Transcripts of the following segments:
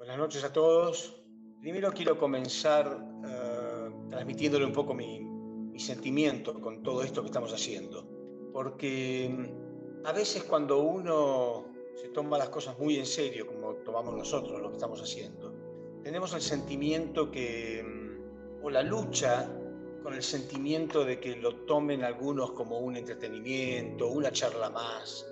Buenas noches a todos. Primero quiero comenzar transmitiéndole un poco mi sentimiento con todo esto que estamos haciendo. Porque a veces cuando uno se toma las cosas muy en serio, como tomamos nosotros lo que estamos haciendo, tenemos el sentimiento o la lucha con el sentimiento de que lo tomen algunos como un entretenimiento, una charla más.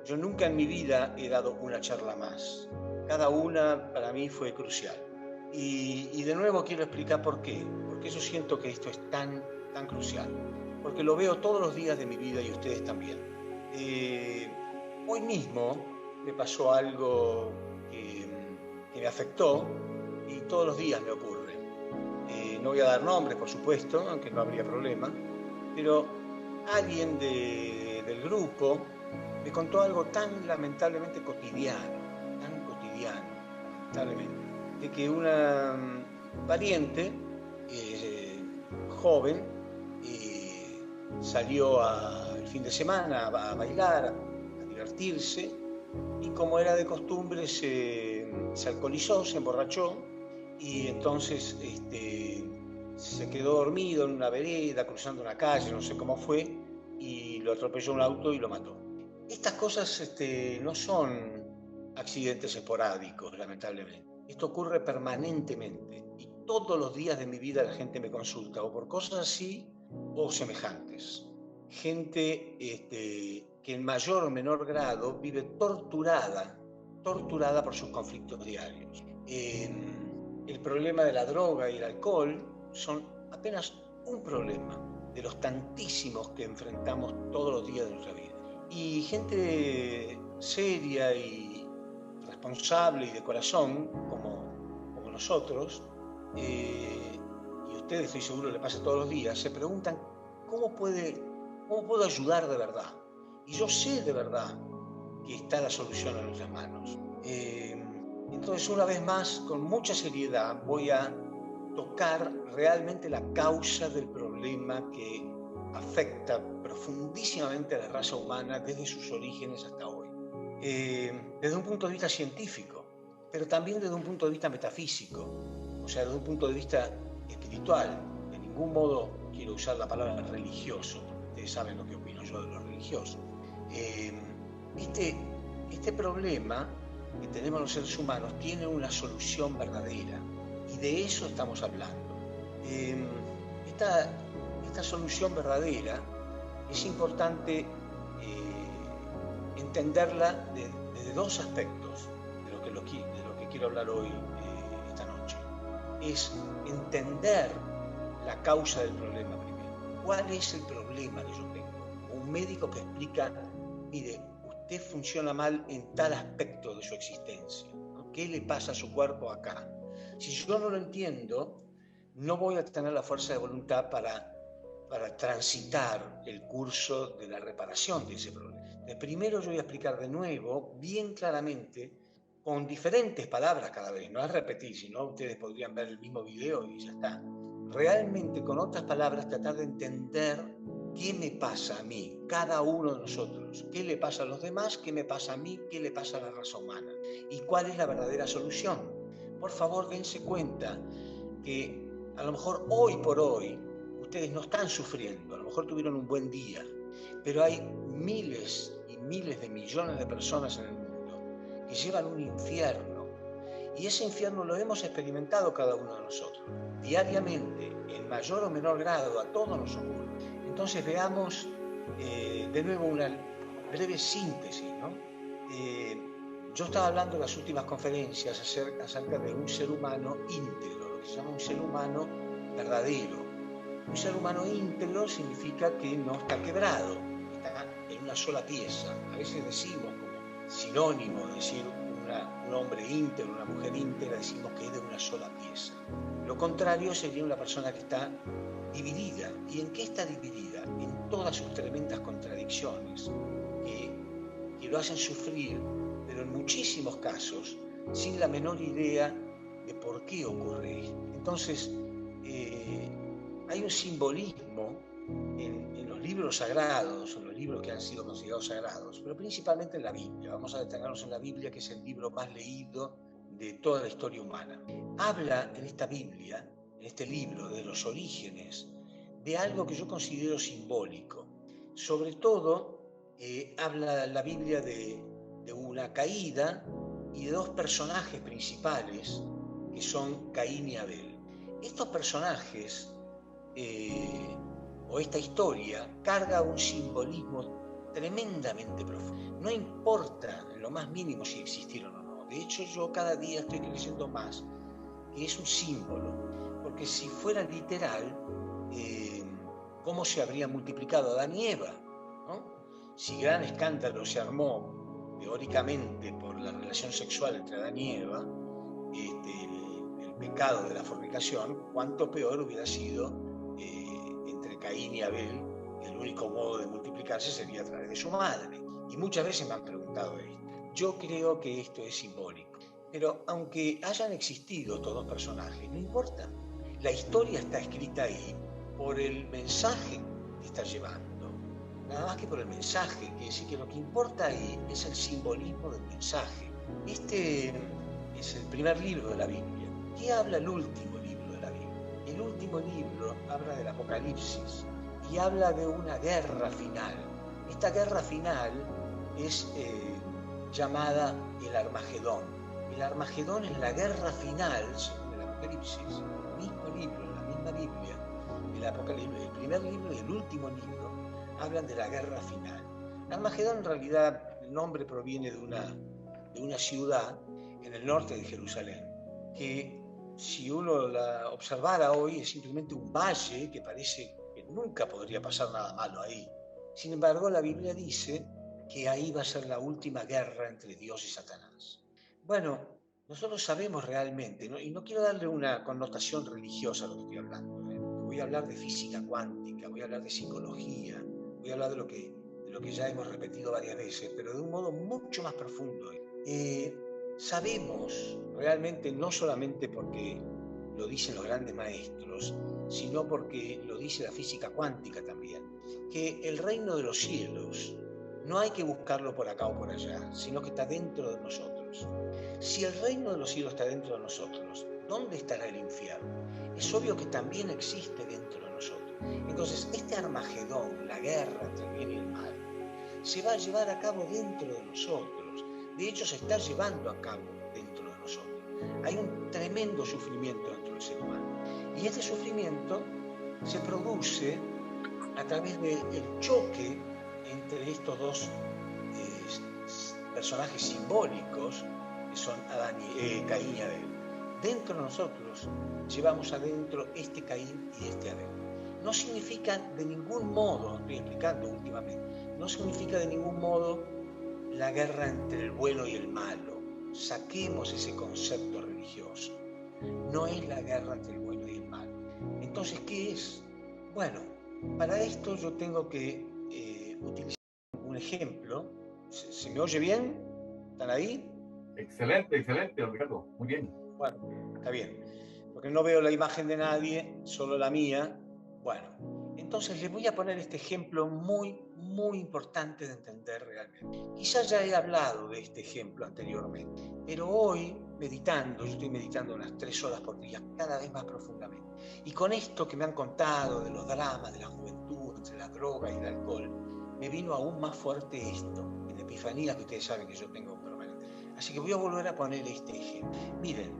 Yo nunca en mi vida he dado una charla más. Cada una para mí fue crucial. Y de nuevo quiero explicar por qué. Porque yo siento que esto es tan crucial. Porque lo veo todos los días de mi vida y ustedes también. Hoy mismo me pasó algo que me afectó y todos los días me ocurre. No voy a dar nombres, por supuesto, aunque no habría problema, pero alguien del grupo me contó algo tan lamentablemente cotidiano, lamentablemente, de que una pariente joven salió el fin de semana a bailar, a divertirse, y como era de costumbre se alcoholizó, se emborrachó, y entonces se quedó dormido en una vereda, cruzando una calle, no sé cómo fue, y lo atropelló un auto y lo mató. Estas cosas no son accidentes esporádicos, lamentablemente. Esto ocurre permanentemente y todos los días de mi vida la gente me consulta o por cosas así o semejantes. Gente que en mayor o menor grado vive torturada por sus conflictos diarios. El problema de la droga y el alcohol son apenas un problema de los tantísimos que enfrentamos todos los días de nuestra vida. Y gente seria y responsable y de corazón, como nosotros, y a ustedes estoy seguro le pasa todos los días, se preguntan cómo puedo ayudar de verdad. Y yo sé de verdad que está la solución en nuestras manos. Entonces, una vez más, con mucha seriedad, voy a tocar realmente la causa del problema que afecta profundísimamente a la raza humana desde sus orígenes hasta hoy. Desde un punto de vista científico, pero también desde un punto de vista metafísico, o sea, desde un punto de vista espiritual. De ningún modo quiero usar la palabra religioso, porque ustedes saben lo que opino yo de lo religioso. Este problema que tenemos los seres humanos tiene una solución verdadera, y de eso estamos hablando. Esta solución verdadera es importante entenderla desde dos aspectos de lo que quiero hablar hoy, esta noche. Es entender la causa del problema primero. ¿Cuál es el problema que yo tengo? Un médico que explica, mire, usted funciona mal en tal aspecto de su existencia. ¿Qué le pasa a su cuerpo acá? Si yo no lo entiendo, no voy a tener la fuerza de voluntad para transitar el curso de la reparación de ese problema. Primero yo voy a explicar de nuevo, bien claramente, con diferentes palabras cada vez, no es repetir, sino ustedes podrían ver el mismo video y ya está. Realmente con otras palabras tratar de entender qué me pasa a mí, cada uno de nosotros, qué le pasa a los demás, qué me pasa a mí, qué le pasa a la raza humana y cuál es la verdadera solución. Por favor, dense cuenta que a lo mejor hoy por hoy ustedes no están sufriendo, a lo mejor tuvieron un buen día, pero hay miles y miles de millones de personas en el mundo que llevan un infierno, y ese infierno lo hemos experimentado cada uno de nosotros, diariamente, en mayor o menor grado, a todos nos ocurre. Entonces veamos de nuevo una breve síntesis, ¿no? Yo estaba hablando en las últimas conferencias acerca de un ser humano íntegro, lo que se llama un ser humano verdadero. Un ser humano íntegro significa que no está quebrado, está en una sola pieza. A veces decimos, como sinónimo de decir un hombre íntegro, una mujer íntegra, decimos que es de una sola pieza. Lo contrario sería una persona que está dividida. ¿Y en qué está dividida? En todas sus tremendas contradicciones que lo hacen sufrir, pero en muchísimos casos sin la menor idea de por qué ocurre esto. Entonces, hay un simbolismo en los libros sagrados, en los libros que han sido considerados sagrados, pero principalmente en la Biblia. Vamos a detenernos en la Biblia, que es el libro más leído de toda la historia humana. Habla en esta Biblia, en este libro de los orígenes, de algo que yo considero simbólico. Sobre todo, habla la Biblia de una caída y de dos personajes principales que son Caín y Abel. Estos personajes o esta historia carga un simbolismo tremendamente profundo. No importa en lo más mínimo si existieron o no. De hecho, yo cada día estoy creyendo más que es un símbolo, porque si fuera literal, ¿cómo se habría multiplicado Adán y Eva? ¿No? Si gran escándalo se armó teóricamente por la relación sexual entre Adán y Eva, el pecado de la fornicación, cuánto peor hubiera sido entre Caín y Abel. El único modo de multiplicarse sería a través de su madre. Y muchas veces me han preguntado esto. Yo creo que esto es simbólico. Pero aunque hayan existido estos dos personajes, no importa. La historia está escrita ahí por el mensaje que está llevando. Nada más que por el mensaje. Quiere decir que lo que importa ahí es el simbolismo del mensaje. Este es el primer libro de la Biblia. ¿Qué habla el último libro de la Biblia? El último libro habla del Apocalipsis y habla de una guerra final. Esta guerra final es llamada el Armagedón. El Armagedón es la guerra final, según el Apocalipsis. El mismo libro, la misma Biblia, el Apocalipsis, el primer libro y el último libro hablan de la guerra final. Armagedón, en realidad, el nombre proviene de una ciudad en el norte de Jerusalén, que si uno la observara hoy es simplemente un valle que parece que nunca podría pasar nada malo ahí. Sin embargo, la Biblia dice que ahí va a ser la última guerra entre Dios y Satanás. Bueno, nosotros sabemos realmente, ¿no? Y no quiero darle una connotación religiosa a lo que estoy hablando, ¿eh? Voy a hablar de física cuántica, voy a hablar de psicología, voy a hablar de lo que ya hemos repetido varias veces, pero de un modo mucho más profundo. Sabemos realmente, no solamente porque lo dicen los grandes maestros, sino porque lo dice la física cuántica también, que el reino de los cielos no hay que buscarlo por acá o por allá, sino que está dentro de nosotros. Si el reino de los cielos está dentro de nosotros, ¿dónde estará el infierno? Es obvio que también existe dentro de nosotros. Entonces, este Armagedón, la guerra entre el bien y el mal, se va a llevar a cabo dentro de nosotros. De hecho, se está llevando a cabo dentro de nosotros. Hay un tremendo sufrimiento dentro del ser humano. Y este sufrimiento se produce a través del choque entre estos dos personajes simbólicos que son Caín y Abel. Dentro de nosotros llevamos adentro este Caín y este Abel. No significa de ningún modo, estoy explicando últimamente, no significa de ningún modo la guerra entre el bueno y el malo. Saquemos ese concepto religioso. No es la guerra entre el bueno y el malo. Entonces, ¿qué es? Bueno, para esto yo tengo que utilizar un ejemplo. ¿Se me oye bien? ¿Están ahí? Excelente, excelente, Ricardo. Muy bien. Bueno, está bien. Porque no veo la imagen de nadie, solo la mía. Bueno, entonces les voy a poner este ejemplo muy, muy importante de entender realmente. Quizás ya he hablado de este ejemplo anteriormente, pero hoy, meditando, yo estoy meditando unas 3 horas por día, cada vez más profundamente. Y con esto que me han contado de los dramas de la juventud, entre la droga y el alcohol, me vino aún más fuerte esto, en epifanías que ustedes saben que yo tengo permanente. Así que voy a volver a poner este ejemplo. Miren,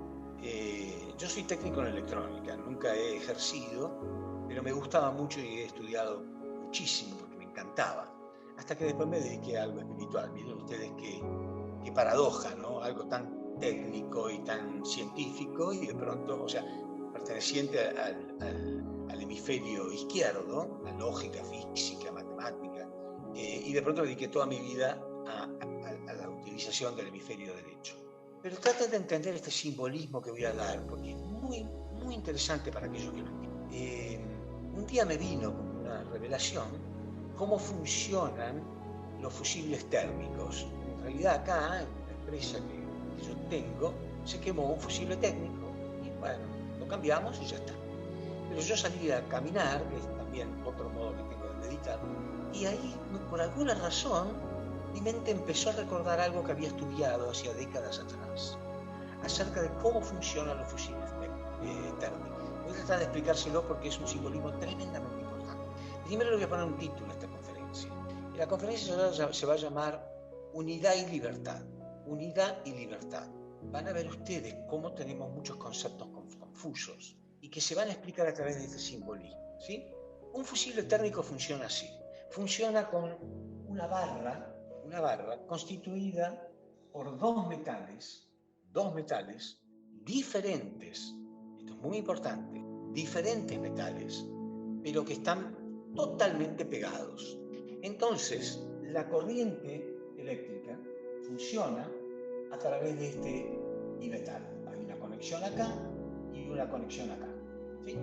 yo soy técnico en electrónica, nunca he ejercido, pero me gustaba mucho y he estudiado muchísimo porque me encantaba. Hasta que después me dediqué a algo espiritual. Miren ustedes qué paradoja, ¿no? Algo tan técnico y tan científico y de pronto, o sea, perteneciente al hemisferio izquierdo, la lógica, física, matemática, y de pronto dediqué toda mi vida a la utilización del hemisferio derecho. Pero traten de entender este simbolismo que voy a dar, porque es muy, muy interesante para aquellos que lo entienden. Un día me vino como una revelación cómo funcionan los fusibles térmicos. En realidad acá, en la empresa que yo tengo, se quemó un fusible técnico y bueno, lo cambiamos y ya está. Pero yo salí a caminar, que es también otro modo que tengo de meditar, y ahí, por alguna razón, mi mente empezó a recordar algo que había estudiado hacía décadas atrás. acerca de cómo funcionan los fusibles térmicos. Voy a tratar de explicárselo porque es un simbolismo tremendamente importante. Primero le voy a poner un título a esta conferencia. Y la conferencia se va a llamar Unidad y Libertad. Unidad y libertad. Van a ver ustedes cómo tenemos muchos conceptos confusos y que se van a explicar a través de este simbolismo, ¿sí? Un fusible térmico funciona así. Funciona con una barra constituida por dos metales diferentes, esto es muy importante, diferentes metales, pero que están totalmente pegados. Entonces, la corriente eléctrica funciona a través de este bimetal. Hay una conexión acá y una conexión acá, ¿sí?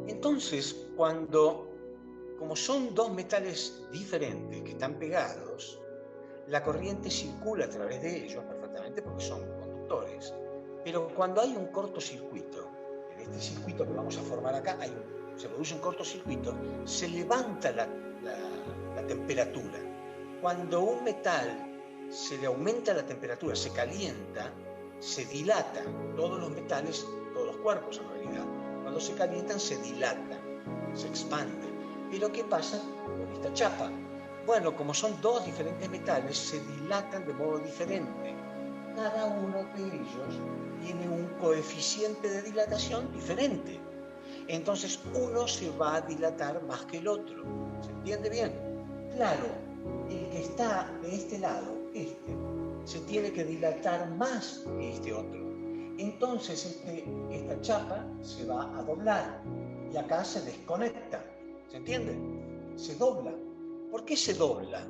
Entonces, como son dos metales diferentes que están pegados, la corriente circula a través de ellos perfectamente porque son conductores. Pero cuando hay un cortocircuito, en este circuito que vamos a formar acá, se produce un cortocircuito, se levanta la temperatura. Cuando un metal se le aumenta la temperatura, se calienta, se dilatan. Todos los metales, todos los cuerpos en realidad, cuando se calientan se dilatan, se expanden. Pero ¿qué pasa con esta chapa? Bueno, como son dos diferentes metales, se dilatan de modo diferente. Cada uno de ellos tiene un coeficiente de dilatación diferente. Entonces uno se va a dilatar más que el otro. ¿Se entiende bien? Claro, el que está de este lado, se tiene que dilatar más que este otro. Entonces esta chapa se va a doblar y acá se desconecta. ¿Se entiende? Se dobla. ¿Por qué se dobla?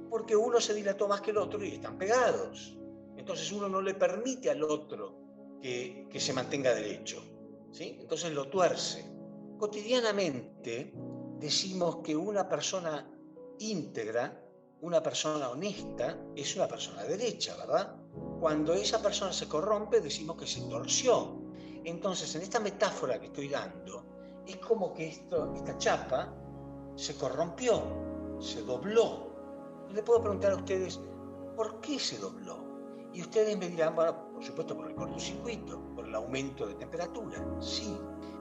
Porque uno se dilató más que el otro y están pegados. Entonces uno no le permite al otro que se mantenga derecho, ¿sí? Entonces lo tuerce. Cotidianamente decimos que una persona íntegra, una persona honesta, es una persona derecha, ¿verdad? Cuando esa persona se corrompe, decimos que se torció. Entonces, en esta metáfora que estoy dando, es como que esta chapa se corrompió, se dobló. Y le puedo preguntar a ustedes, ¿por qué se dobló? Y ustedes me dirán, bueno, por supuesto por el cortocircuito, por el aumento de temperatura, sí.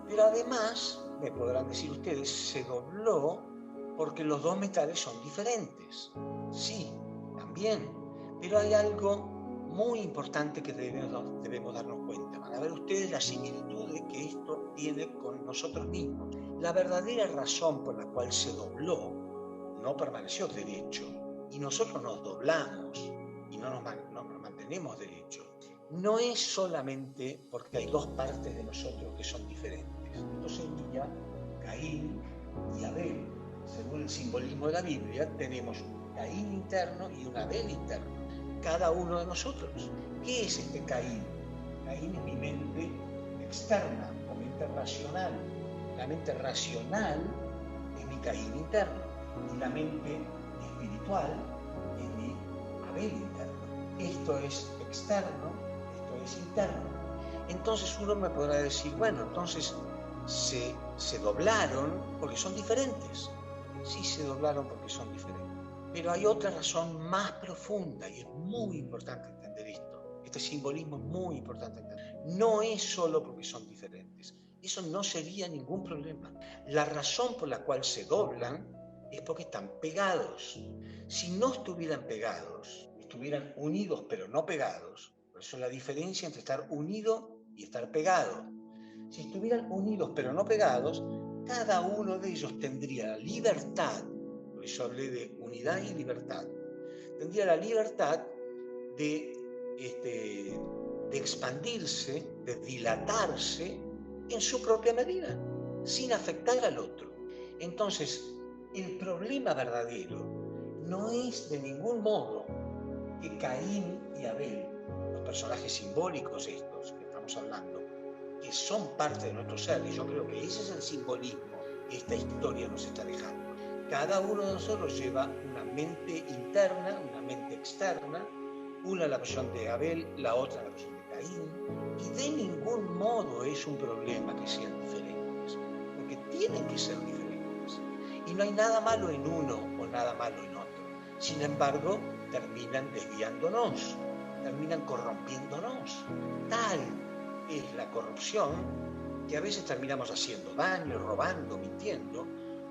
Pero además, me podrán decir ustedes, se dobló porque los dos metales son diferentes. Sí, también. Pero hay algo muy importante que debemos darnos cuenta. Van a ver ustedes las similitudes que esto tiene con nosotros mismos. La verdadera razón por la cual se dobló no permaneció derecho. Y nosotros nos doblamos y no nos mantenemos derechos. No es solamente porque hay dos partes de nosotros que son diferentes. Esto sería Caín y Abel. Según el simbolismo de la Biblia, tenemos un Caín interno y un Abel interno. Cada uno de nosotros. ¿Qué es este Caín? Caín es mi mente externa, o mente racional. La mente racional es mi Caín interno y la mente espiritual es mi Abel interno. Esto es externo, esto es interno. Entonces uno me podrá decir, bueno, entonces se doblaron porque son diferentes. Sí, se doblaron porque son diferentes. Pero hay otra razón más profunda y es muy importante entender esto. Este simbolismo es muy importante entender. No es solo porque son diferentes. Eso no sería ningún problema. La razón por la cual se doblan es porque están pegados. Si no estuvieran pegados, estuvieran unidos pero no pegados, por eso la diferencia entre estar unido y estar pegado. Si estuvieran unidos pero no pegados, cada uno de ellos tendría la libertad, por eso hablé de unidad y libertad, tendría la libertad de expandirse, de dilatarse en su propia medida, sin afectar al otro. Entonces, el problema verdadero no es de ningún modo que Caín y Abel, los personajes simbólicos estos que estamos hablando, que son parte de nuestro ser, y yo creo que ese es el simbolismo que esta historia nos está dejando. Cada uno de nosotros lleva una mente interna, una mente externa, una la versión de Abel, la otra la versión de Caín, y de ningún modo es un problema que sean diferentes, porque tienen que ser diferentes. Y no hay nada malo en uno o nada malo en otro. Sin embargo, terminan desviándonos. terminan corrompiéndonos. Tal es la corrupción que a veces terminamos haciendo daño, robando, mintiendo,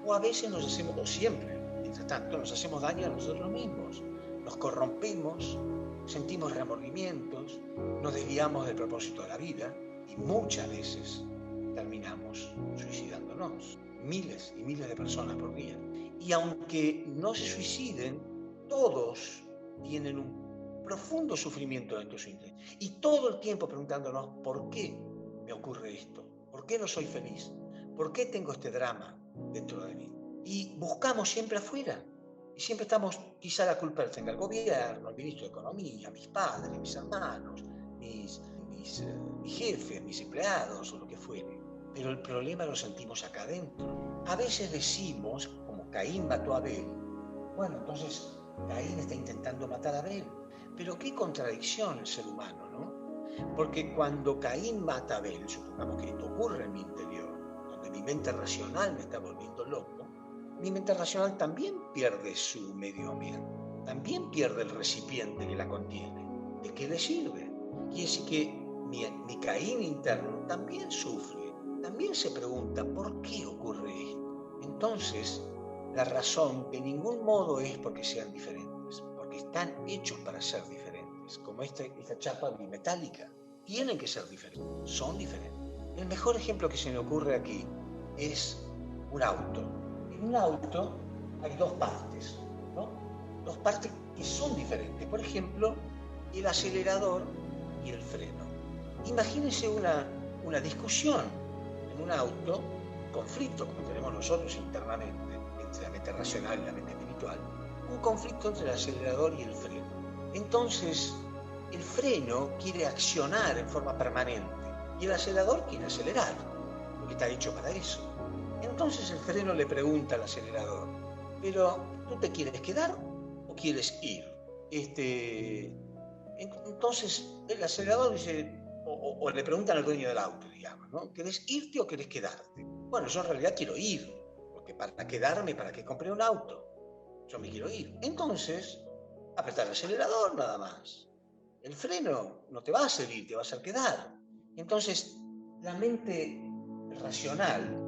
o a veces nos hacemos, o siempre, mientras tanto, nos hacemos daño a nosotros mismos. Nos corrompimos, sentimos remordimientos, nos desviamos del propósito de la vida y muchas veces terminamos suicidándonos. Miles y miles de personas por día. Y aunque no se suiciden, todos tienen un profundo sufrimiento dentro de su interior. Y todo el tiempo preguntándonos, ¿por qué me ocurre esto? ¿Por qué no soy feliz? ¿Por qué tengo este drama dentro de mí? Y buscamos siempre afuera. Y siempre estamos, quizá la culpa la tenga el gobierno, el ministro de Economía, mis padres, mis hermanos, mis jefes, mis empleados o lo que fuere. Pero el problema lo sentimos acá adentro. A veces decimos, como Caín mató a Abel, bueno, entonces Caín está intentando matar a Abel. Pero qué contradicción el ser humano, ¿no? Porque cuando Caín mata a Abel, supongamos que esto ocurre en mi interior, donde mi mente racional me está volviendo loco, mi mente racional también pierde su medio ambiente, también pierde el recipiente que la contiene. ¿De qué le sirve? Quiere decir que mi Caín interno también sufre, también se pregunta ¿por qué ocurre esto? Entonces, la razón de ningún modo es porque sean diferentes, porque están hechos para ser diferentes, como esta chapa bimetálica. Tienen que ser diferentes, son diferentes. El mejor ejemplo que se me ocurre aquí es un auto. En un auto hay dos partes, ¿no? Dos partes que son diferentes. Por ejemplo, el acelerador y el freno. Imagínense una discusión en un auto, conflicto como tenemos nosotros internamente, entre la mente racional y la mente espiritual, un conflicto entre el acelerador y el freno. Entonces, el freno quiere accionar en forma permanente y el acelerador quiere acelerar, porque está hecho para eso. Entonces el freno le pregunta al acelerador, ¿pero tú te quieres quedar o quieres ir? Entonces el acelerador dice, o le preguntan al dueño del auto, digamos, ¿no? ¿Querés irte o querés quedarte? Bueno, yo en realidad quiero ir, porque para quedarme, ¿para qué compré un auto? Yo me quiero ir. Entonces, apretar el acelerador nada más. El freno no te va a hacer ir, te va a hacer quedar. Entonces, la mente racional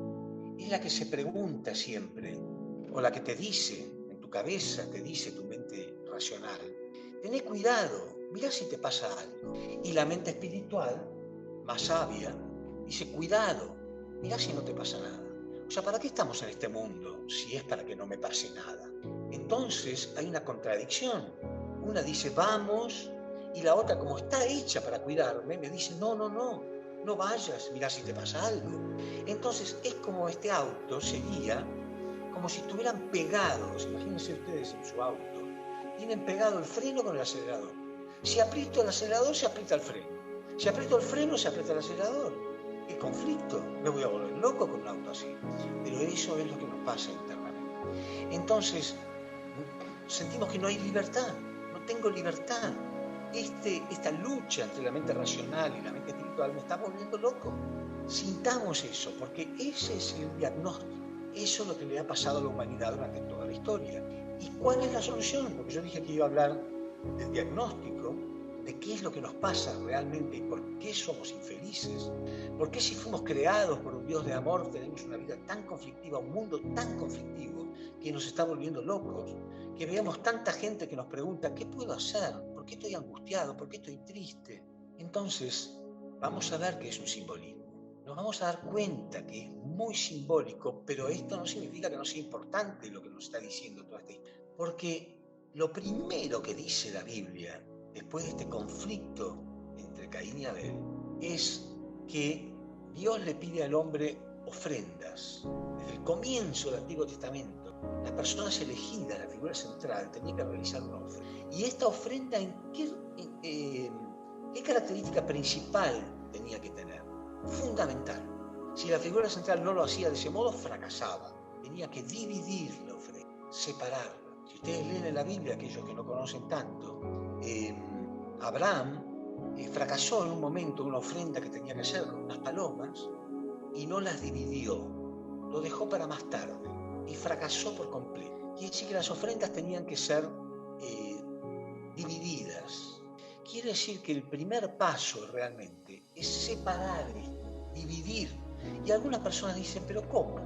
es la que se pregunta siempre, o la que te dice, en tu cabeza te dice tu mente racional, tené cuidado, mirá si te pasa algo. Y la mente espiritual, más sabia, dice, cuidado, mirá si no te pasa nada. O sea, ¿para qué estamos en este mundo si es para que no me pase nada? Entonces hay una contradicción. Una dice, vamos, y la otra, como está hecha para cuidarme, me dice, no vayas, mirá si te pasa algo. Entonces es como este auto sería como si estuvieran pegados, imagínense ustedes en su auto, tienen pegado el freno con el acelerador. Si aprieto el acelerador, se aprieta el freno. Si aprieto el freno, se aprieta el acelerador. ¿Qué conflicto? Me voy a volver loco con un auto así. Pero eso es lo que nos pasa internamente. Entonces, sentimos que no hay libertad, no tengo libertad. Esta lucha entre la mente racional y la mente espiritual me está volviendo loco. Sintamos eso, porque ese es el diagnóstico. Eso es lo que le ha pasado a la humanidad durante toda la historia. ¿Y cuál es la solución? Porque yo dije que iba a hablar del diagnóstico, de qué es lo que nos pasa realmente y por qué somos infelices. ¿Por qué si fuimos creados por un Dios de amor tenemos una vida tan conflictiva, un mundo tan conflictivo que nos está volviendo locos? Que veamos tanta gente que nos pregunta, ¿qué puedo hacer? ¿Por qué estoy angustiado? ¿Por qué estoy triste? Entonces, vamos a ver que es un simbolismo. Nos vamos a dar cuenta que es muy simbólico, pero esto no significa que no sea importante lo que nos está diciendo toda esta historia. Porque lo primero que dice la Biblia, después de este conflicto entre Caín y Abel, es que Dios le pide al hombre ofrendas. Desde el comienzo del Antiguo Testamento, las personas elegidas, la figura central, tenía que realizar una ofrenda. Y esta ofrenda, ¿qué característica principal tenía que tener? Fundamental. Si la figura central no lo hacía de ese modo, fracasaba. Tenía que dividir la ofrenda, separarla. Si ustedes leen en la Biblia, aquellos que no conocen tanto, Abraham fracasó en un momento una ofrenda que tenía que hacer con unas palomas y no las dividió. Lo dejó para más tarde y fracasó por completo. Quiere decir que las ofrendas tenían que ser divididas. quiere decir que el primer paso realmente es separar, dividir. Y algunas personas dicen, ¿pero cómo?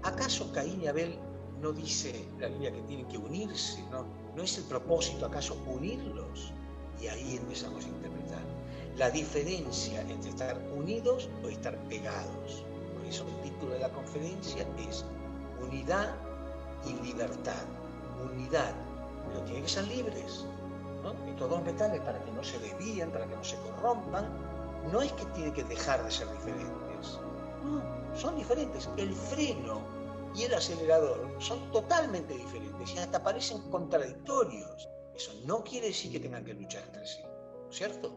¿Acaso Caín y Abel no dice la Biblia que tienen que unirse? ¿No es el propósito acaso unirlos? Y ahí empezamos a interpretar la diferencia entre estar unidos o estar pegados. Por eso el título de la conferencia es Unidad y Libertad. Unidad, pero tienen que ser libres, ¿no? Estos dos metales, para que no se desvíen, para que no se corrompan, no es que tienen que dejar de ser diferentes. No, son diferentes. El freno y el acelerador son totalmente diferentes y hasta parecen contradictorios. Eso no quiere decir que tengan que luchar entre sí, ¿cierto?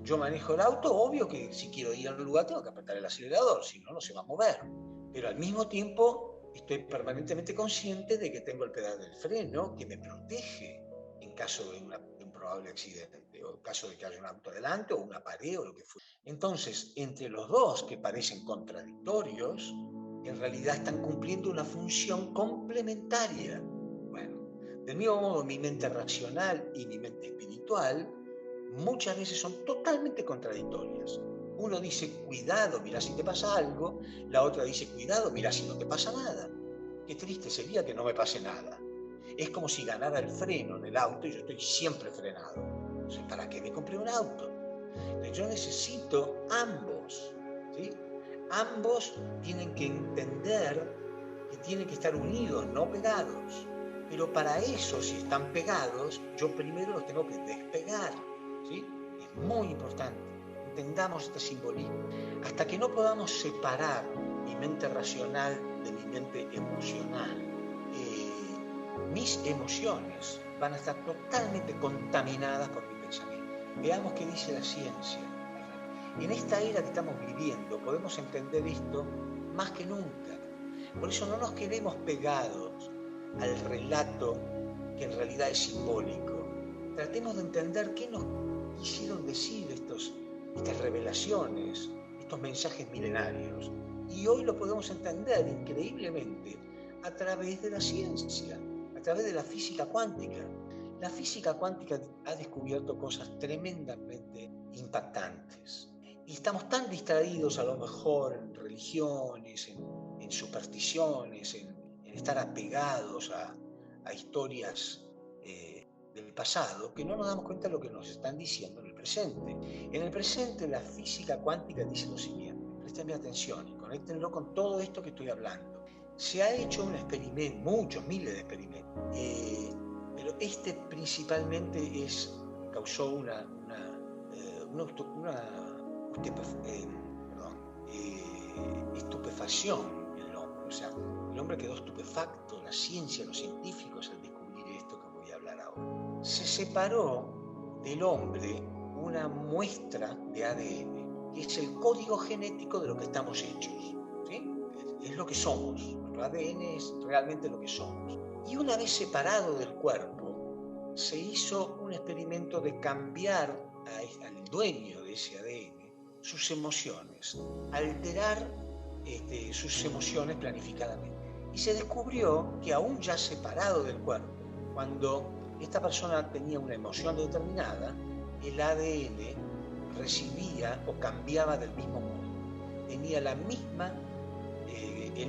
Yo manejo el auto, obvio que si quiero ir a un lugar tengo que apretar el acelerador, si no, no se va a mover. Pero al mismo tiempo estoy permanentemente consciente de que tengo el pedal del freno que me protege en caso de un probable accidente, o en caso de que haya un auto delante o una pared o lo que fuera. Entonces, entre los dos que parecen contradictorios, en realidad están cumpliendo una función complementaria. Bueno, del mismo modo, mi mente racional y mi mente espiritual muchas veces son totalmente contradictorias. Uno dice, cuidado, mira si te pasa algo, la otra dice, cuidado, mira si no te pasa nada. Qué triste sería que no me pase nada. Es como si ganara el freno en el auto y yo estoy siempre frenado. Entonces, ¿para qué me compré un auto? Entonces, yo necesito ambos, ¿sí? Ambos tienen que entender que tienen que estar unidos, no pegados. Pero para eso, si están pegados, yo primero los tengo que despegar, ¿sí? Es muy importante. Entendamos este simbolismo. Hasta que no podamos separar mi mente racional de mi mente emocional, mis emociones van a estar totalmente contaminadas por mi pensamiento. Veamos qué dice la ciencia. En esta era que estamos viviendo podemos entender esto más que nunca. Por eso no nos quedemos pegados al relato que en realidad es simbólico. Tratemos de entender qué nos quisieron decir estas revelaciones, estos mensajes milenarios. Y hoy lo podemos entender increíblemente a través de la ciencia, a través de la física cuántica. La física cuántica ha descubierto cosas tremendamente impactantes. Y estamos tan distraídos a lo mejor en religiones, en supersticiones, en estar apegados a historias del pasado, que no nos damos cuenta de lo que nos están diciendo en el presente. En el presente la física cuántica dice lo siguiente, prestenme atención y conéctenlo con todo esto que estoy hablando. Se ha hecho un experimento, muchos, miles de experimentos, pero este principalmente causó una estupefacción en el hombre. O sea, el hombre quedó estupefacto, la ciencia, los científicos, al descubrir esto que voy a hablar ahora. Se separó del hombre una muestra de ADN, que es el código genético de lo que estamos hechos, ¿sí? Es lo que somos, nuestro ADN es realmente lo que somos. Y una vez separado del cuerpo, se hizo un experimento de cambiar al dueño de ese ADN sus emociones, alterar sus emociones planificadamente. Y se descubrió que aún ya separado del cuerpo, cuando esta persona tenía una emoción determinada, el ADN recibía o cambiaba del mismo modo, tenía el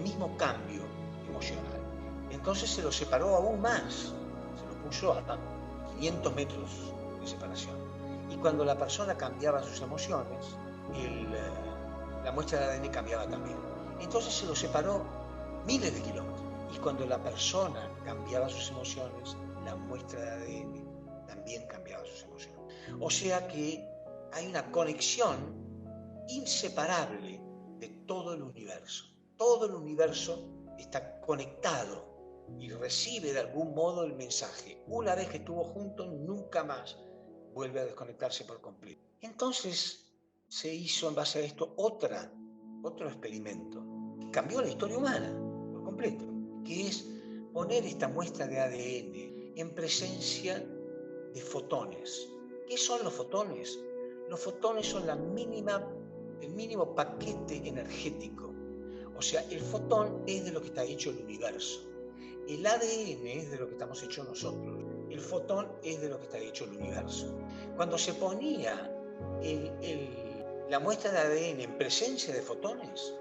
mismo cambio emocional. Entonces se lo separó aún más, se lo puso a 500 metros de separación. Y cuando la persona cambiaba sus emociones, la muestra de ADN cambiaba también. Entonces se lo separó miles de kilómetros. Y cuando la persona cambiaba sus emociones, la muestra de ADN también cambiaba sus emociones. O sea que hay una conexión inseparable de todo el universo. Todo el universo está conectado y recibe de algún modo el mensaje. Una vez que estuvo junto, nunca más vuelve a desconectarse por completo. Entonces se hizo en base a esto otro experimento que cambió la historia humana por completo, que es poner esta muestra de ADN en presencia de fotones. ¿Qué son los fotones? Los fotones son el mínimo paquete energético. O sea, el fotón es de lo que está hecho el universo. El ADN es de lo que estamos hechos nosotros. el fotón es de lo que está hecho el universo. Cuando se ponía la muestra de ADN en presencia de fotones,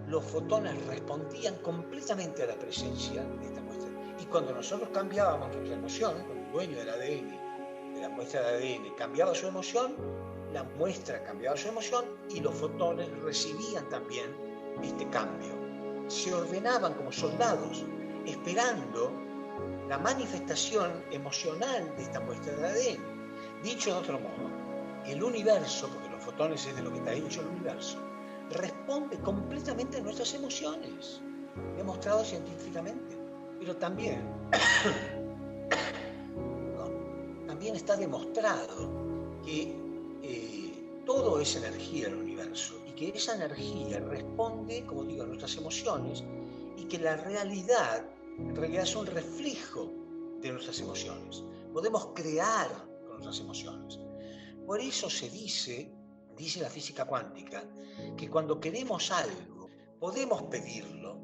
los fotones respondían completamente a la presencia de esta muestra. Y cuando nosotros cambiábamos nuestra emoción, cuando el dueño del ADN, de la muestra de ADN, cambiaba su emoción, la muestra cambiaba su emoción y los fotones recibían también este cambio. Se ordenaban como soldados, esperando la manifestación emocional de esta muestra de ADN. Dicho de otro modo, el universo, porque los fotones es de lo que está hecho el universo, responde completamente a nuestras emociones, demostrado científicamente. Pero también, también está demostrado que todo es energía del universo y que esa energía responde, como digo, a nuestras emociones y que la realidad en realidad es un reflejo de nuestras emociones. Podemos crear con nuestras emociones. Por eso se dice la física cuántica, que cuando queremos algo, podemos pedirlo,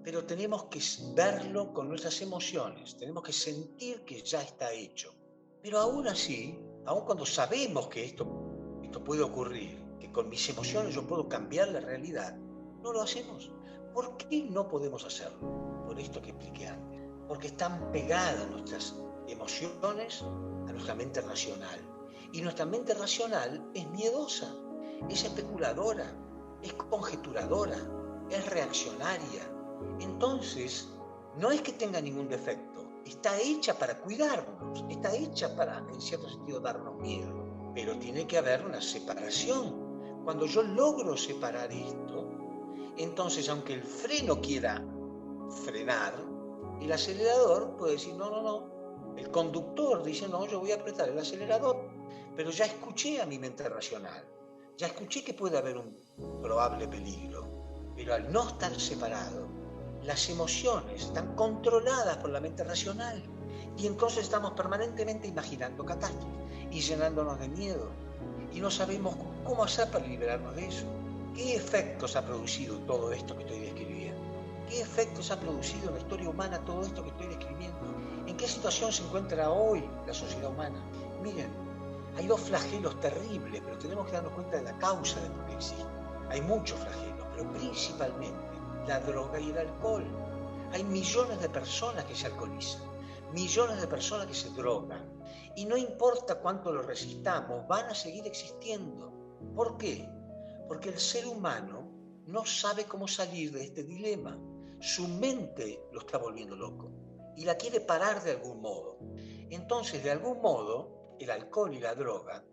pero tenemos que verlo con nuestras emociones, tenemos que sentir que ya está hecho. Pero aún así, aún cuando sabemos que esto puede ocurrir, que con mis emociones yo puedo cambiar la realidad, no lo hacemos. ¿Por qué no podemos hacerlo? Por esto que expliqué antes. Porque están pegadas nuestras emociones a nuestra mente racional. Y nuestra mente racional es miedosa, es especuladora, es conjeturadora, es reaccionaria. Entonces, no es que tenga ningún defecto, está hecha para cuidarnos, está hecha para, en cierto sentido, darnos miedo. Pero tiene que haber una separación. Cuando yo logro separar esto, entonces, aunque el freno quiera frenar, el acelerador puede decir, no. El conductor dice, no, yo voy a apretar el acelerador. Pero ya escuché a mi mente racional, ya escuché que puede haber un probable peligro, pero al no estar separado, las emociones están controladas por la mente racional y entonces estamos permanentemente imaginando catástrofes y llenándonos de miedo y no sabemos cómo hacer para liberarnos de eso. ¿Qué efectos ha producido todo esto que estoy describiendo? ¿Qué efectos ha producido en la historia humana todo esto que estoy describiendo? ¿En qué situación se encuentra hoy la sociedad humana? Miren, hay dos flagelos terribles, pero tenemos que darnos cuenta de la causa de por qué existen. Hay muchos flagelos, pero principalmente la droga y el alcohol. Hay millones de personas que se alcoholizan, millones de personas que se drogan. Y no importa cuánto lo resistamos, van a seguir existiendo. ¿Por qué? Porque el ser humano no sabe cómo salir de este dilema. Su mente lo está volviendo loco y la quiere parar de algún modo. Entonces, de algún modo, el alcohol y la droga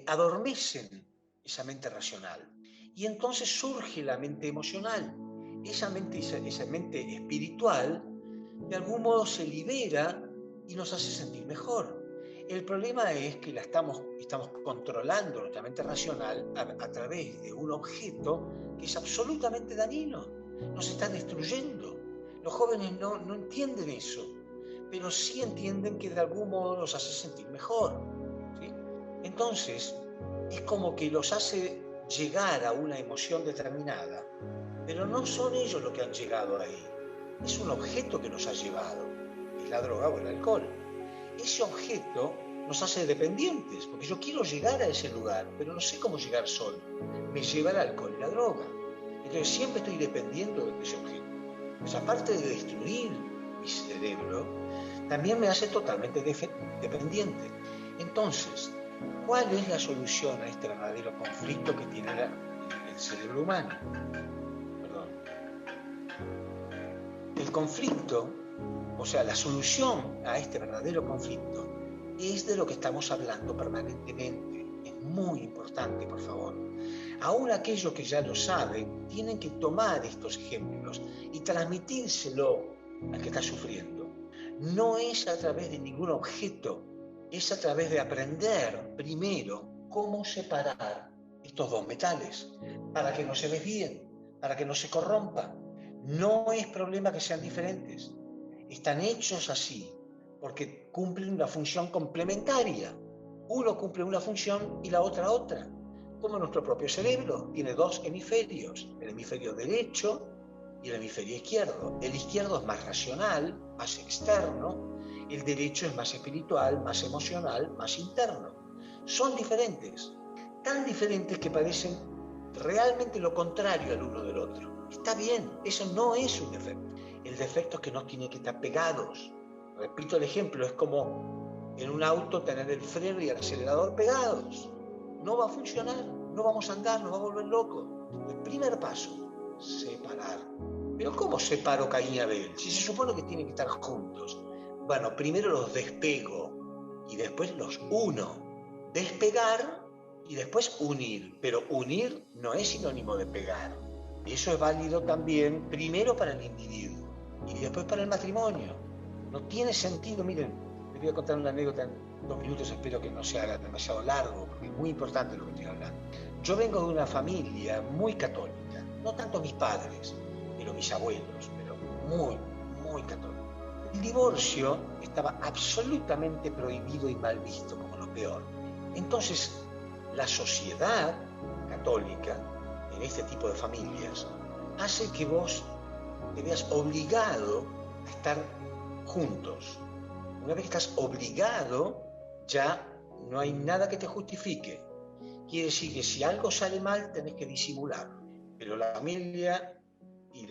adormecen esa mente racional y entonces surge la mente emocional. Esa mente espiritual de algún modo se libera y nos hace sentir mejor. El problema es que estamos controlando nuestra mente racional a través de un objeto que es absolutamente dañino, nos está destruyendo. Los jóvenes no entienden eso, pero sí entienden que de algún modo los hace sentir mejor, ¿sí? Entonces, es como que los hace llegar a una emoción determinada, pero no son ellos los que han llegado ahí. Es un objeto que nos ha llevado, es la droga o el alcohol. Ese objeto nos hace dependientes, porque yo quiero llegar a ese lugar, pero no sé cómo llegar solo. Me lleva el alcohol y la droga. Entonces siempre estoy dependiendo de ese objeto. Pues aparte de destruir mi cerebro, también me hace totalmente dependiente. Entonces, ¿cuál es la solución a este verdadero conflicto que tiene el cerebro humano? Perdón. El conflicto, o sea, la solución a este verdadero conflicto es de lo que estamos hablando permanentemente. Es muy importante, por favor. Aún aquellos que ya lo saben, tienen que tomar estos ejemplos y transmitírselo al que está sufriendo. No es a través de ningún objeto, es a través de aprender primero cómo separar estos dos metales para que no se desvíen, para que no se corrompan. No es problema que sean diferentes, están hechos así porque cumplen una función complementaria. Uno cumple una función y la otra otra. Como nuestro propio cerebro tiene dos hemisferios, el hemisferio derecho y el hemisferio izquierdo. El izquierdo es más racional, más externo, El derecho es más espiritual, más emocional, más interno. Son diferentes, tan diferentes que parecen realmente lo contrario al uno del otro. Está bien, eso no es un defecto. El defecto es que no tienen que estar pegados. Repito el ejemplo, es como en un auto tener el freno y el acelerador pegados. No va a funcionar, no vamos a andar, nos va a volver locos. El primer paso, separar. Pero ¿cómo separo Caín y Abel? Si se supone que tienen que estar juntos. Bueno, primero los despego y después los uno. Despegar y después unir. Pero unir no es sinónimo de pegar. Eso es válido también primero para el individuo y después para el matrimonio. No tiene sentido, miren, les voy a contar una anécdota en 2 minutos, espero que no se haga demasiado largo, porque es muy importante lo que estoy hablando. Yo vengo de una familia muy católica, no tanto mis padres, pero mis abuelos, pero muy católica. El divorcio estaba absolutamente prohibido y mal visto, como lo peor. Entonces, la sociedad católica, en este tipo de familias, hace que vos te veas obligado a estar juntos. Una vez que estás obligado, ya no hay nada que te justifique. Quiere decir que si algo sale mal, tenés que disimular. Pero la familia y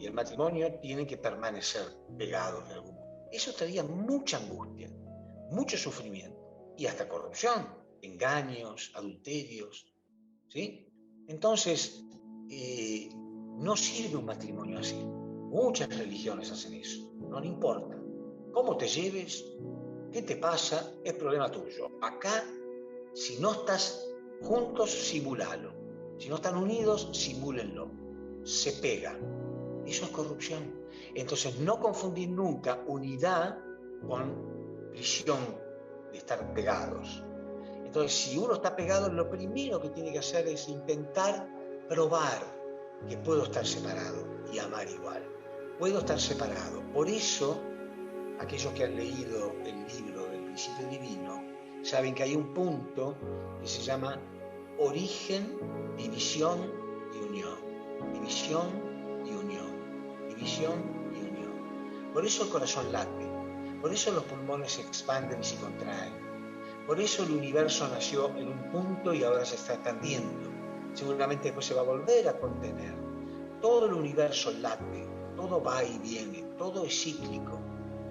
el matrimonio tienen que permanecer pegados de algún modo. Eso traía mucha angustia, mucho sufrimiento y hasta corrupción, engaños, adulterios, ¿sí? Entonces, no sirve un matrimonio así. Muchas religiones hacen eso, no le importa. ¿Cómo te lleves? ¿Qué te pasa? Es problema tuyo. Acá, si no estás juntos, simúlalo. Si no están unidos, simúlenlo. Se pega. Eso es corrupción. Entonces, no confundir nunca unidad con prisión de estar pegados. Entonces, si uno está pegado, lo primero que tiene que hacer es intentar probar que puedo estar separado y amar igual. Puedo estar separado. Por eso, aquellos que han leído el libro del Principio Divino saben que hay un punto que se llama origen, división y unión. División y unión. División y unión. Por eso el corazón late. Por eso los pulmones se expanden y se contraen. Por eso el universo nació en un punto y ahora se está expandiendo. Seguramente después se va a volver a contener. Todo el universo late, todo va y viene, todo es cíclico.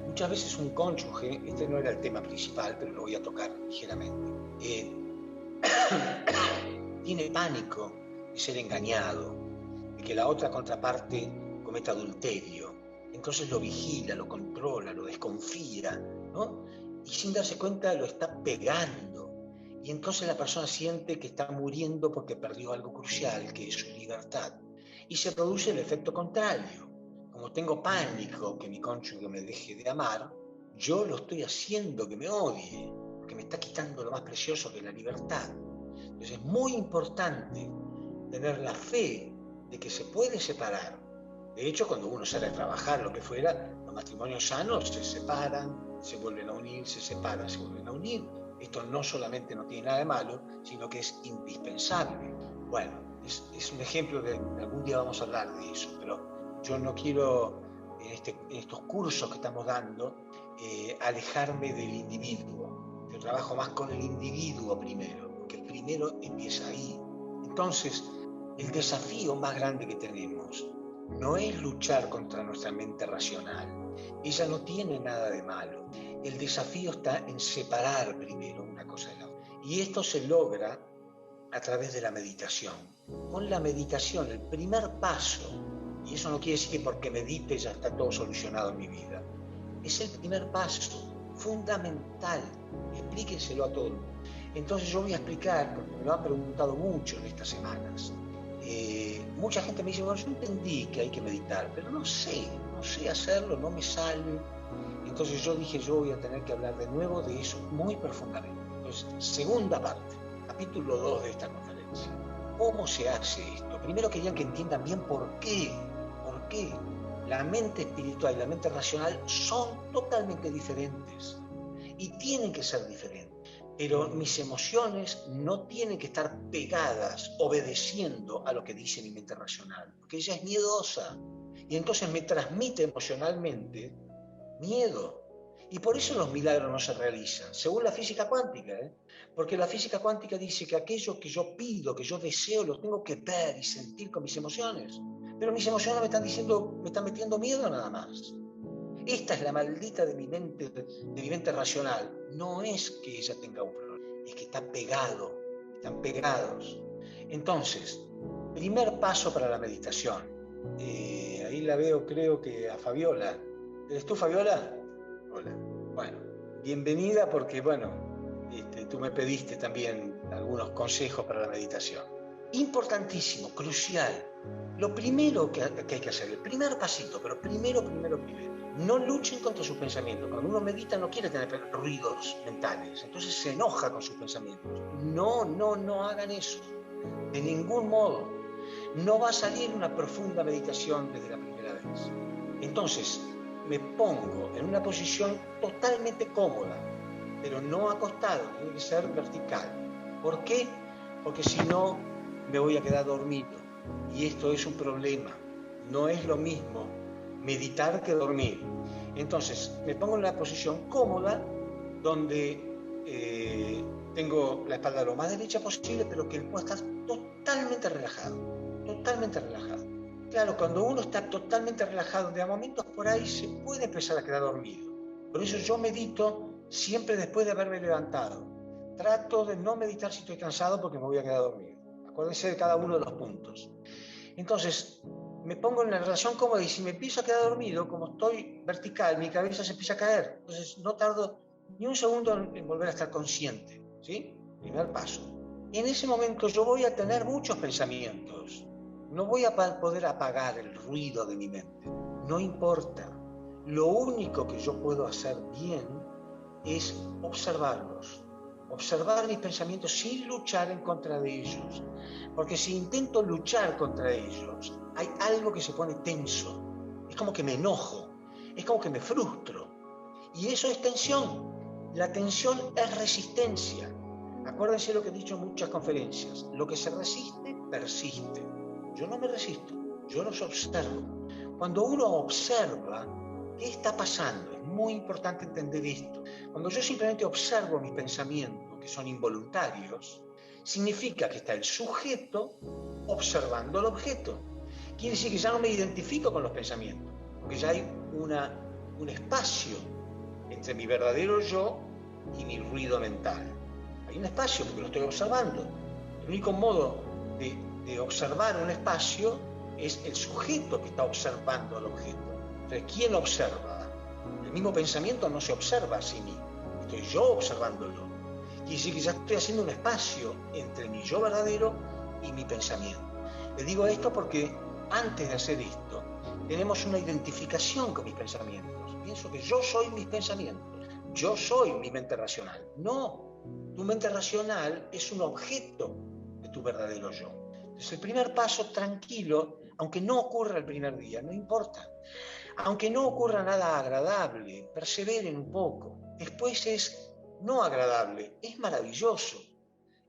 Muchas veces un cónyuge, este no era el tema principal, pero lo voy a tocar ligeramente, tiene pánico de ser engañado, de que la otra contraparte cometa adulterio. Entonces lo vigila, lo controla, lo desconfía, ¿no? Y sin darse cuenta lo está pegando. Y entonces la persona siente que está muriendo porque perdió algo crucial, que es su libertad. Y se produce el efecto contrario. Como tengo pánico que mi cónyuge me deje de amar, yo lo estoy haciendo que me odie, porque me está quitando lo más precioso que es la libertad. Entonces es muy importante tener la fe de que se puede separar. De hecho, cuando uno sale a trabajar, lo que fuera, los matrimonios sanos se separan, se vuelven a unir, se separan, se vuelven a unir. Esto no solamente no tiene nada de malo, sino que es indispensable. Bueno, es un ejemplo de algún día vamos a hablar de eso, pero yo no quiero, en estos cursos que estamos dando, alejarme del individuo. Yo trabajo más con el individuo primero, porque el primero empieza ahí. Entonces, el desafío más grande que tenemos no es luchar contra nuestra mente racional. Ella no tiene nada de malo. El desafío está en separar primero una cosa de la otra. Y esto se logra a través de la meditación. Con la meditación, el primer paso, y eso no quiere decir que porque medite ya está todo solucionado en mi vida, es el primer paso fundamental. Explíquenselo a todo el mundo. Entonces yo voy a explicar, porque me lo han preguntado mucho en estas semanas. Mucha gente me dice, bueno, yo entendí que hay que meditar, pero no sé hacerlo, no me sale. Entonces yo dije, yo voy a tener que hablar de nuevo de eso muy profundamente. Entonces, segunda parte, capítulo 2 de esta conferencia. ¿Cómo se hace esto? Primero querían que entiendan bien por qué. ¿Por qué? La mente espiritual y la mente racional son totalmente diferentes y tienen que ser diferentes. Pero mis emociones no tienen que estar pegadas, obedeciendo a lo que dice mi mente racional, porque ella es miedosa y entonces me transmite emocionalmente miedo. Y por eso los milagros no se realizan, según la física cuántica, porque la física cuántica dice que aquello que yo pido, que yo deseo, lo tengo que ver y sentir con mis emociones. Pero mis emociones me están metiendo miedo nada más. Esta es la maldita de mi mente racional. No es que ella tenga un problema, es que están pegados. Entonces, primer paso para la meditación. Ahí la veo, creo que a Fabiola. ¿Eres tú, Fabiola? Hola. Bueno, bienvenida porque, tú me pediste también algunos consejos para la meditación. Importantísimo, crucial. Lo primero que hay que hacer, el primer pasito, pero primero. No luchen contra sus pensamientos. Cuando uno medita no quiere tener ruidos mentales, entonces se enoja con sus pensamientos. No hagan eso. De ningún modo. No va a salir una profunda meditación desde la primera vez. Entonces, me pongo en una posición totalmente cómoda, pero no acostado, tiene que ser vertical. ¿Por qué? Porque si no, me voy a quedar dormido. Y esto es un problema. No es lo mismo meditar que dormir. Entonces, me pongo en una posición cómoda, donde tengo la espalda lo más derecha posible, pero que el cuerpo está totalmente relajado. Claro, cuando uno está totalmente relajado, de a momentos por ahí se puede empezar a quedar dormido. Por eso yo medito siempre después de haberme levantado. Trato de no meditar si estoy cansado porque me voy a quedar dormido. Acuérdense de cada uno de los puntos. Entonces, me pongo en una relación cómoda y si me empiezo a quedar dormido, como estoy vertical, mi cabeza se empieza a caer. Entonces, no tardo ni un segundo en volver a estar consciente. ¿Sí? Primer paso. En ese momento yo voy a tener muchos pensamientos. No voy a poder apagar el ruido de mi mente. No importa. Lo único que yo puedo hacer bien es observarlos. Observar mis pensamientos sin luchar en contra de ellos. Porque si intento luchar contra ellos, hay algo que se pone tenso. Es como que me enojo. Es como que me frustro. Y eso es tensión. La tensión es resistencia. Acuérdense lo que he dicho en muchas conferencias. Lo que se resiste, persiste. Yo no me resisto, yo los observo. Cuando uno observa, ¿qué está pasando? Es muy importante entender esto. Cuando yo simplemente observo mis pensamientos, que son involuntarios, significa que está el sujeto observando al objeto. Quiere decir que ya no me identifico con los pensamientos, porque ya hay un espacio entre mi verdadero yo y mi ruido mental. Hay un espacio porque lo estoy observando. El único modo de observar un espacio es el sujeto que está observando al objeto. Entonces, ¿quién observa? El mismo pensamiento no se observa a sí mismo. Estoy yo observándolo. Quiere decir que ya estoy haciendo un espacio entre mi yo verdadero y mi pensamiento. Les digo esto porque antes de hacer esto, tenemos una identificación con mis pensamientos. Pienso que yo soy mis pensamientos. Yo soy mi mente racional. No, tu mente racional es un objeto de tu verdadero yo. Entonces el primer paso, tranquilo, aunque no ocurra el primer día, no importa. Aunque no ocurra nada agradable, perseveren un poco. Después es no agradable, es maravilloso.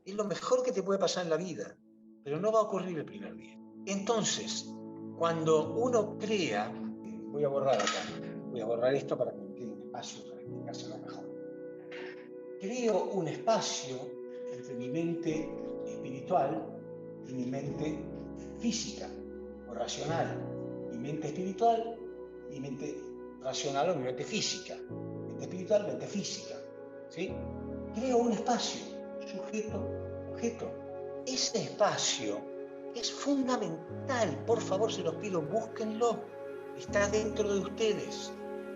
Es lo mejor que te puede pasar en la vida, pero no va a ocurrir el primer día. Entonces, cuando uno crea, voy a borrar esto para que me quede un espacio para explicárselo mejor. Creo un espacio entre mi mente espiritual y mi mente física o racional. Mi mente espiritual, mi mente racional o mi mente física. Mente espiritual, mente física. ¿Sí? Creo un espacio, sujeto, objeto. Ese espacio es fundamental. Por favor, se los pido, búsquenlo. Está dentro de ustedes.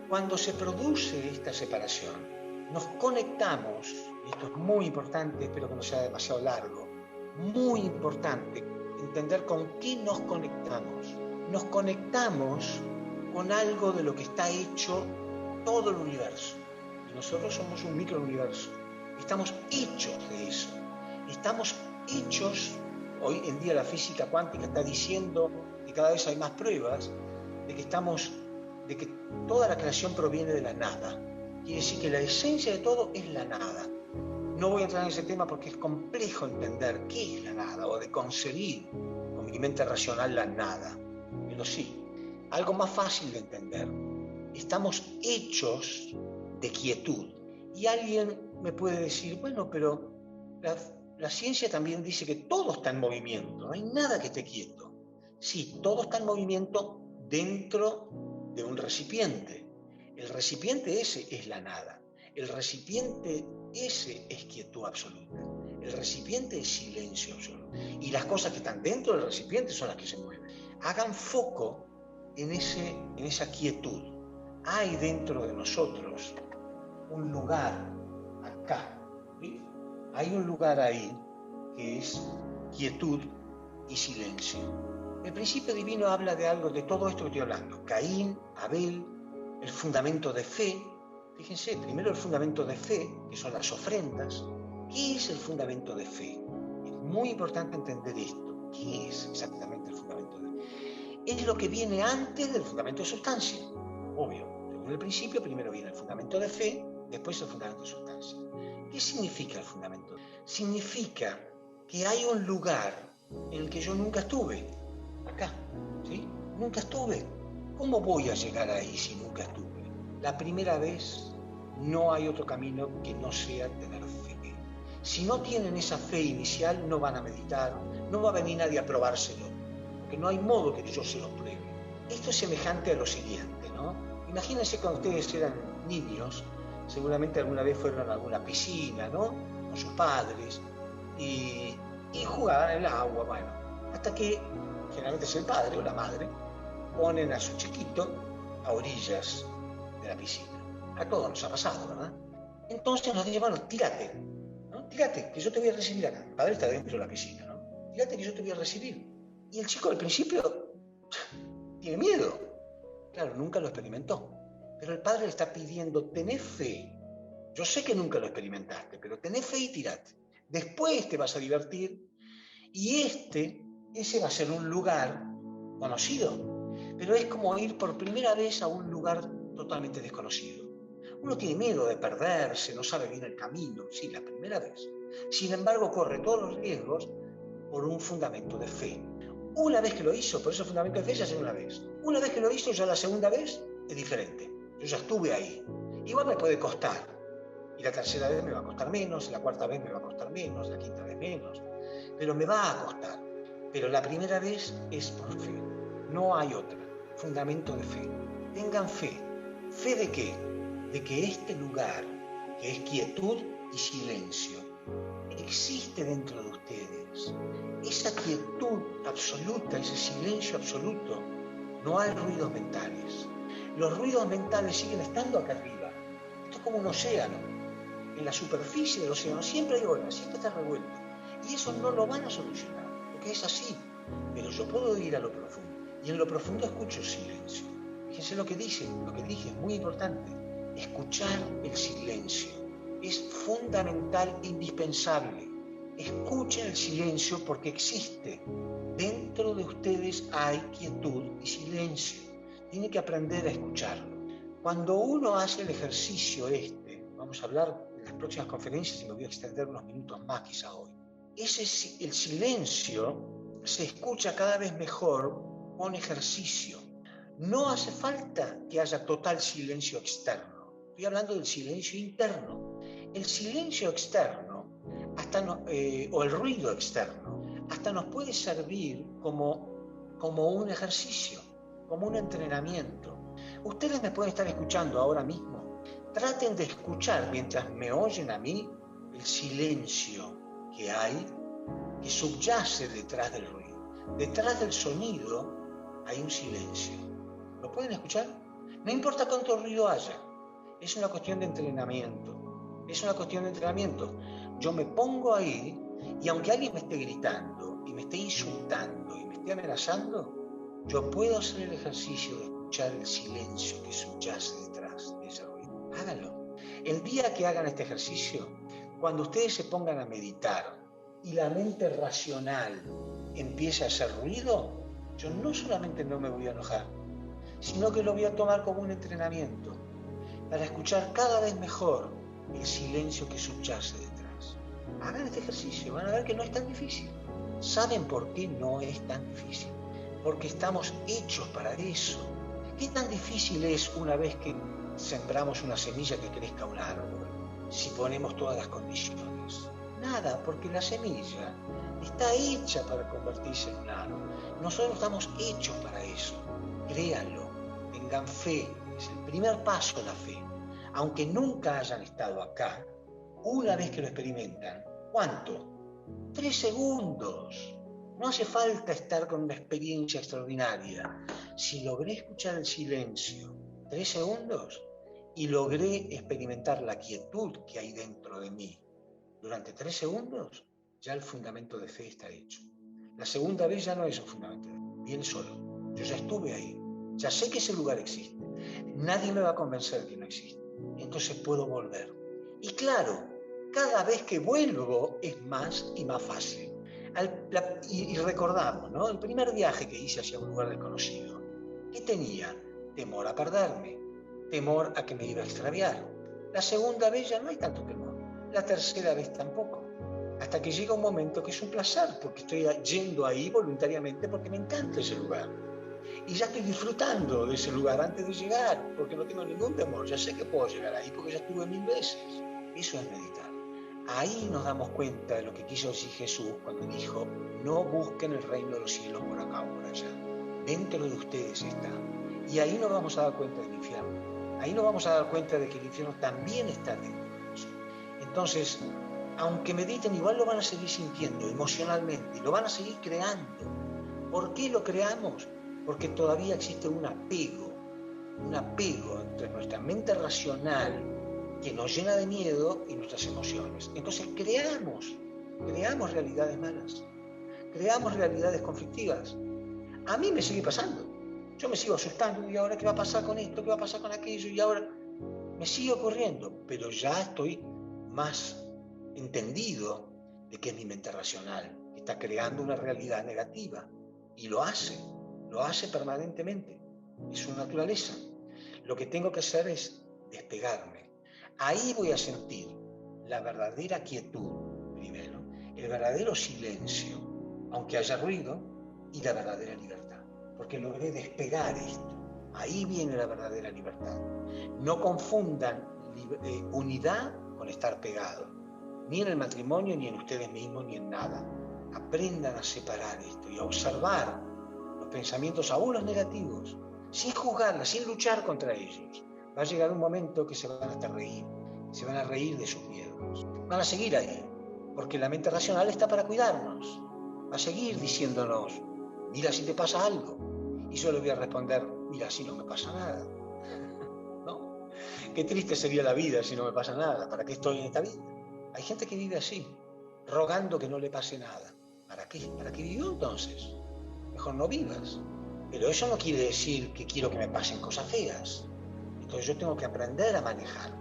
Cuando se produce esta separación, nos conectamos, y esto es muy importante, espero que no sea demasiado largo, muy importante entender con qué nos conectamos. Nos conectamos con algo de lo que está hecho todo el universo. Y nosotros somos un microuniverso. Estamos hechos de eso. Estamos hechos, hoy en día la física cuántica está diciendo que cada vez hay más pruebas de que toda la creación proviene de la nada. Quiere decir que la esencia de todo es la nada. No voy a entrar en ese tema porque es complejo entender qué es la nada o de concebir con mi mente racional la nada. Pero sí, algo más fácil de entender. Estamos hechos de quietud. Y alguien me puede decir, bueno, pero la ciencia también dice que todo está en movimiento, no hay nada que esté quieto. Sí, todo está en movimiento dentro de un recipiente. El recipiente ese es la nada. El recipiente ese es quietud absoluta. El recipiente es silencio absoluto. Y las cosas que están dentro del recipiente son las que se mueven. Hagan foco en esa quietud. Hay dentro de nosotros un lugar acá. ¿Sí? Hay un lugar ahí que es quietud y silencio. El principio divino habla de algo, de todo esto que estoy hablando. Caín, Abel, el fundamento de fe. Fíjense, primero el fundamento de fe, que son las ofrendas. ¿Qué es el fundamento de fe? Es muy importante entender esto. ¿Qué es exactamente el fundamento de fe? Es lo que viene antes del fundamento de sustancia. Obvio, según el principio, primero viene el fundamento de fe, después el fundamento de sustancia. ¿Qué significa el fundamento? Significa que hay un lugar en el que yo nunca estuve. Acá, ¿sí? Nunca estuve. ¿Cómo voy a llegar ahí si nunca estuve? La primera vez no hay otro camino que no sea tener fe. Si no tienen esa fe inicial, no van a meditar, no va a venir nadie a probárselo, porque no hay modo que yo se los pruebe. Esto es semejante a lo siguiente, ¿no? Imagínense cuando ustedes eran niños, seguramente alguna vez fueron a alguna piscina, ¿no? Con sus padres, y jugaban en el agua, bueno, hasta que, generalmente es el padre o la madre, ponen a su chiquito a orillas de la piscina. A todos nos ha pasado, ¿verdad? Entonces nos dicen, bueno, tírate, ¿no? Tírate, que yo te voy a recibir acá. El padre está dentro de la piscina, ¿no? Tírate que yo te voy a recibir. Y el chico al principio tiene miedo. Claro, nunca lo experimentó. Pero el padre le está pidiendo, tené fe. Yo sé que nunca lo experimentaste, pero tené fe y tirate. Después te vas a divertir y ese va a ser un lugar conocido. Pero es como ir por primera vez a un lugar totalmente desconocido. Uno tiene miedo de perderse, no sabe bien el camino, sí, la primera vez. Sin embargo, corre todos los riesgos por un fundamento de fe. Una vez que lo hizo, por eso el fundamento de fe ya es una vez. Una vez que lo hizo, ya la segunda vez es diferente. Yo ya estuve ahí. Igual me puede costar. Y la tercera vez me va a costar menos, la cuarta vez me va a costar menos, la quinta vez menos. Pero me va a costar. Pero la primera vez es por fe. No hay otra. Fundamento de fe. Tengan fe. ¿Fe de qué? De que este lugar, que es quietud y silencio, existe dentro de ustedes. Esa quietud absoluta, ese silencio absoluto, no hay ruidos mentales. Los ruidos mentales siguen estando acá arriba. Esto es como un océano. En la superficie del océano siempre hay olas, siempre está revuelto. Y eso no lo van a solucionar, porque es así. Pero yo puedo ir a lo profundo. Y en lo profundo escucho silencio. Fíjense lo que dije, es muy importante. Escuchar el silencio es fundamental, indispensable. Escuchen el silencio porque existe. Dentro de ustedes hay quietud y silencio. Tiene que aprender a escucharlo. Cuando uno hace el ejercicio vamos a hablar en las próximas conferencias y me voy a extender unos minutos más quizá hoy. El silencio se escucha cada vez mejor con ejercicio. No hace falta que haya total silencio externo. Estoy hablando del silencio interno. El silencio externo o el ruido externo hasta nos puede servir como un ejercicio, como un entrenamiento. Ustedes me pueden estar escuchando ahora mismo. Traten de escuchar mientras me oyen a mí el silencio que hay, que subyace detrás del ruido. Detrás del sonido hay un silencio. ¿Lo pueden escuchar? No importa cuánto ruido haya. Es una cuestión de entrenamiento. Yo me pongo ahí y aunque alguien me esté gritando y me esté insultando y me esté amenazando, yo puedo hacer el ejercicio de escuchar el silencio que subyace detrás de ese ruido. Háganlo. El día que hagan este ejercicio, cuando ustedes se pongan a meditar y la mente racional empiece a hacer ruido, yo no solamente no me voy a enojar, sino que lo voy a tomar como un entrenamiento para escuchar cada vez mejor el silencio que subyace detrás. Hagan este ejercicio, van a ver que no es tan difícil. ¿Saben por qué no es tan difícil? Porque estamos hechos para eso. ¿Qué tan difícil es una vez que sembramos una semilla que crezca un árbol si ponemos todas las condiciones? Nada, porque la semilla está hecha para convertirse en un árbol. Nosotros estamos hechos para eso. Créanlo, tengan fe, es el primer paso la fe. Aunque nunca hayan estado acá, una vez que lo experimentan, ¿cuánto? 3 segundos. No hace falta estar con una experiencia extraordinaria. Si logré escuchar el silencio 3 segundos y logré experimentar la quietud que hay dentro de mí durante 3 segundos, ya el fundamento de fe está hecho. La segunda vez ya no es un fundamento de fe, viene solo. Yo ya estuve ahí, ya sé que ese lugar existe. Nadie me va a convencer que no existe. Entonces puedo volver. Y claro, cada vez que vuelvo es más y más fácil. Y recordamos, ¿no? El primer viaje que hice hacia un lugar desconocido, ¿qué tenía? Temor a perderme, temor a que me iba a extraviar. La segunda vez ya no hay tanto temor, la tercera vez tampoco. Hasta que llega un momento que es un placer, porque estoy yendo ahí voluntariamente porque me encanta ese lugar. Y ya estoy disfrutando de ese lugar antes de llegar, porque no tengo ningún temor. Ya sé que puedo llegar ahí porque ya estuve 1000 veces. Eso es meditar. Ahí nos damos cuenta de lo que quiso decir Jesús cuando dijo: no busquen el reino de los cielos por acá o por allá. Dentro de ustedes está. Y ahí nos vamos a dar cuenta del infierno. Ahí nos vamos a dar cuenta de que el infierno también está dentro de nosotros. Entonces, aunque mediten, igual lo van a seguir sintiendo emocionalmente, lo van a seguir creando. ¿Por qué lo creamos? Porque todavía existe un apego entre nuestra mente racional que nos llena de miedo y nuestras emociones. Entonces creamos realidades malas, creamos realidades conflictivas. A mí me sigue pasando. Yo me sigo asustando, y ahora qué va a pasar con esto, qué va a pasar con aquello, y ahora me sigue ocurriendo, pero ya estoy más entendido de que es mi mente racional, que está creando una realidad negativa, y lo hace permanentemente, es su naturaleza. Lo que tengo que hacer es despegarme. Ahí voy a sentir la verdadera quietud primero, el verdadero silencio, aunque haya ruido, y la verdadera libertad, porque logré despegar esto. Ahí viene la verdadera libertad. No confundan unidad con estar pegado, ni en el matrimonio, ni en ustedes mismos, ni en nada. Aprendan a separar esto y a observar los pensamientos, aún los negativos, sin juzgarlas, sin luchar contra ellos. Va a llegar un momento que se van a reír, se van a reír de sus miedos. Van a seguir ahí, porque la mente racional está para cuidarnos. Va a seguir diciéndonos: mira si te pasa algo. Y yo le voy a responder: mira si no me pasa nada. ¿No? Qué triste sería la vida si no me pasa nada. ¿Para qué estoy en esta vida? Hay gente que vive así, rogando que no le pase nada. ¿Para qué? ¿Para qué vivió entonces? Mejor no vivas. Pero eso no quiere decir que quiero que me pasen cosas feas. Entonces yo tengo que aprender a manejar.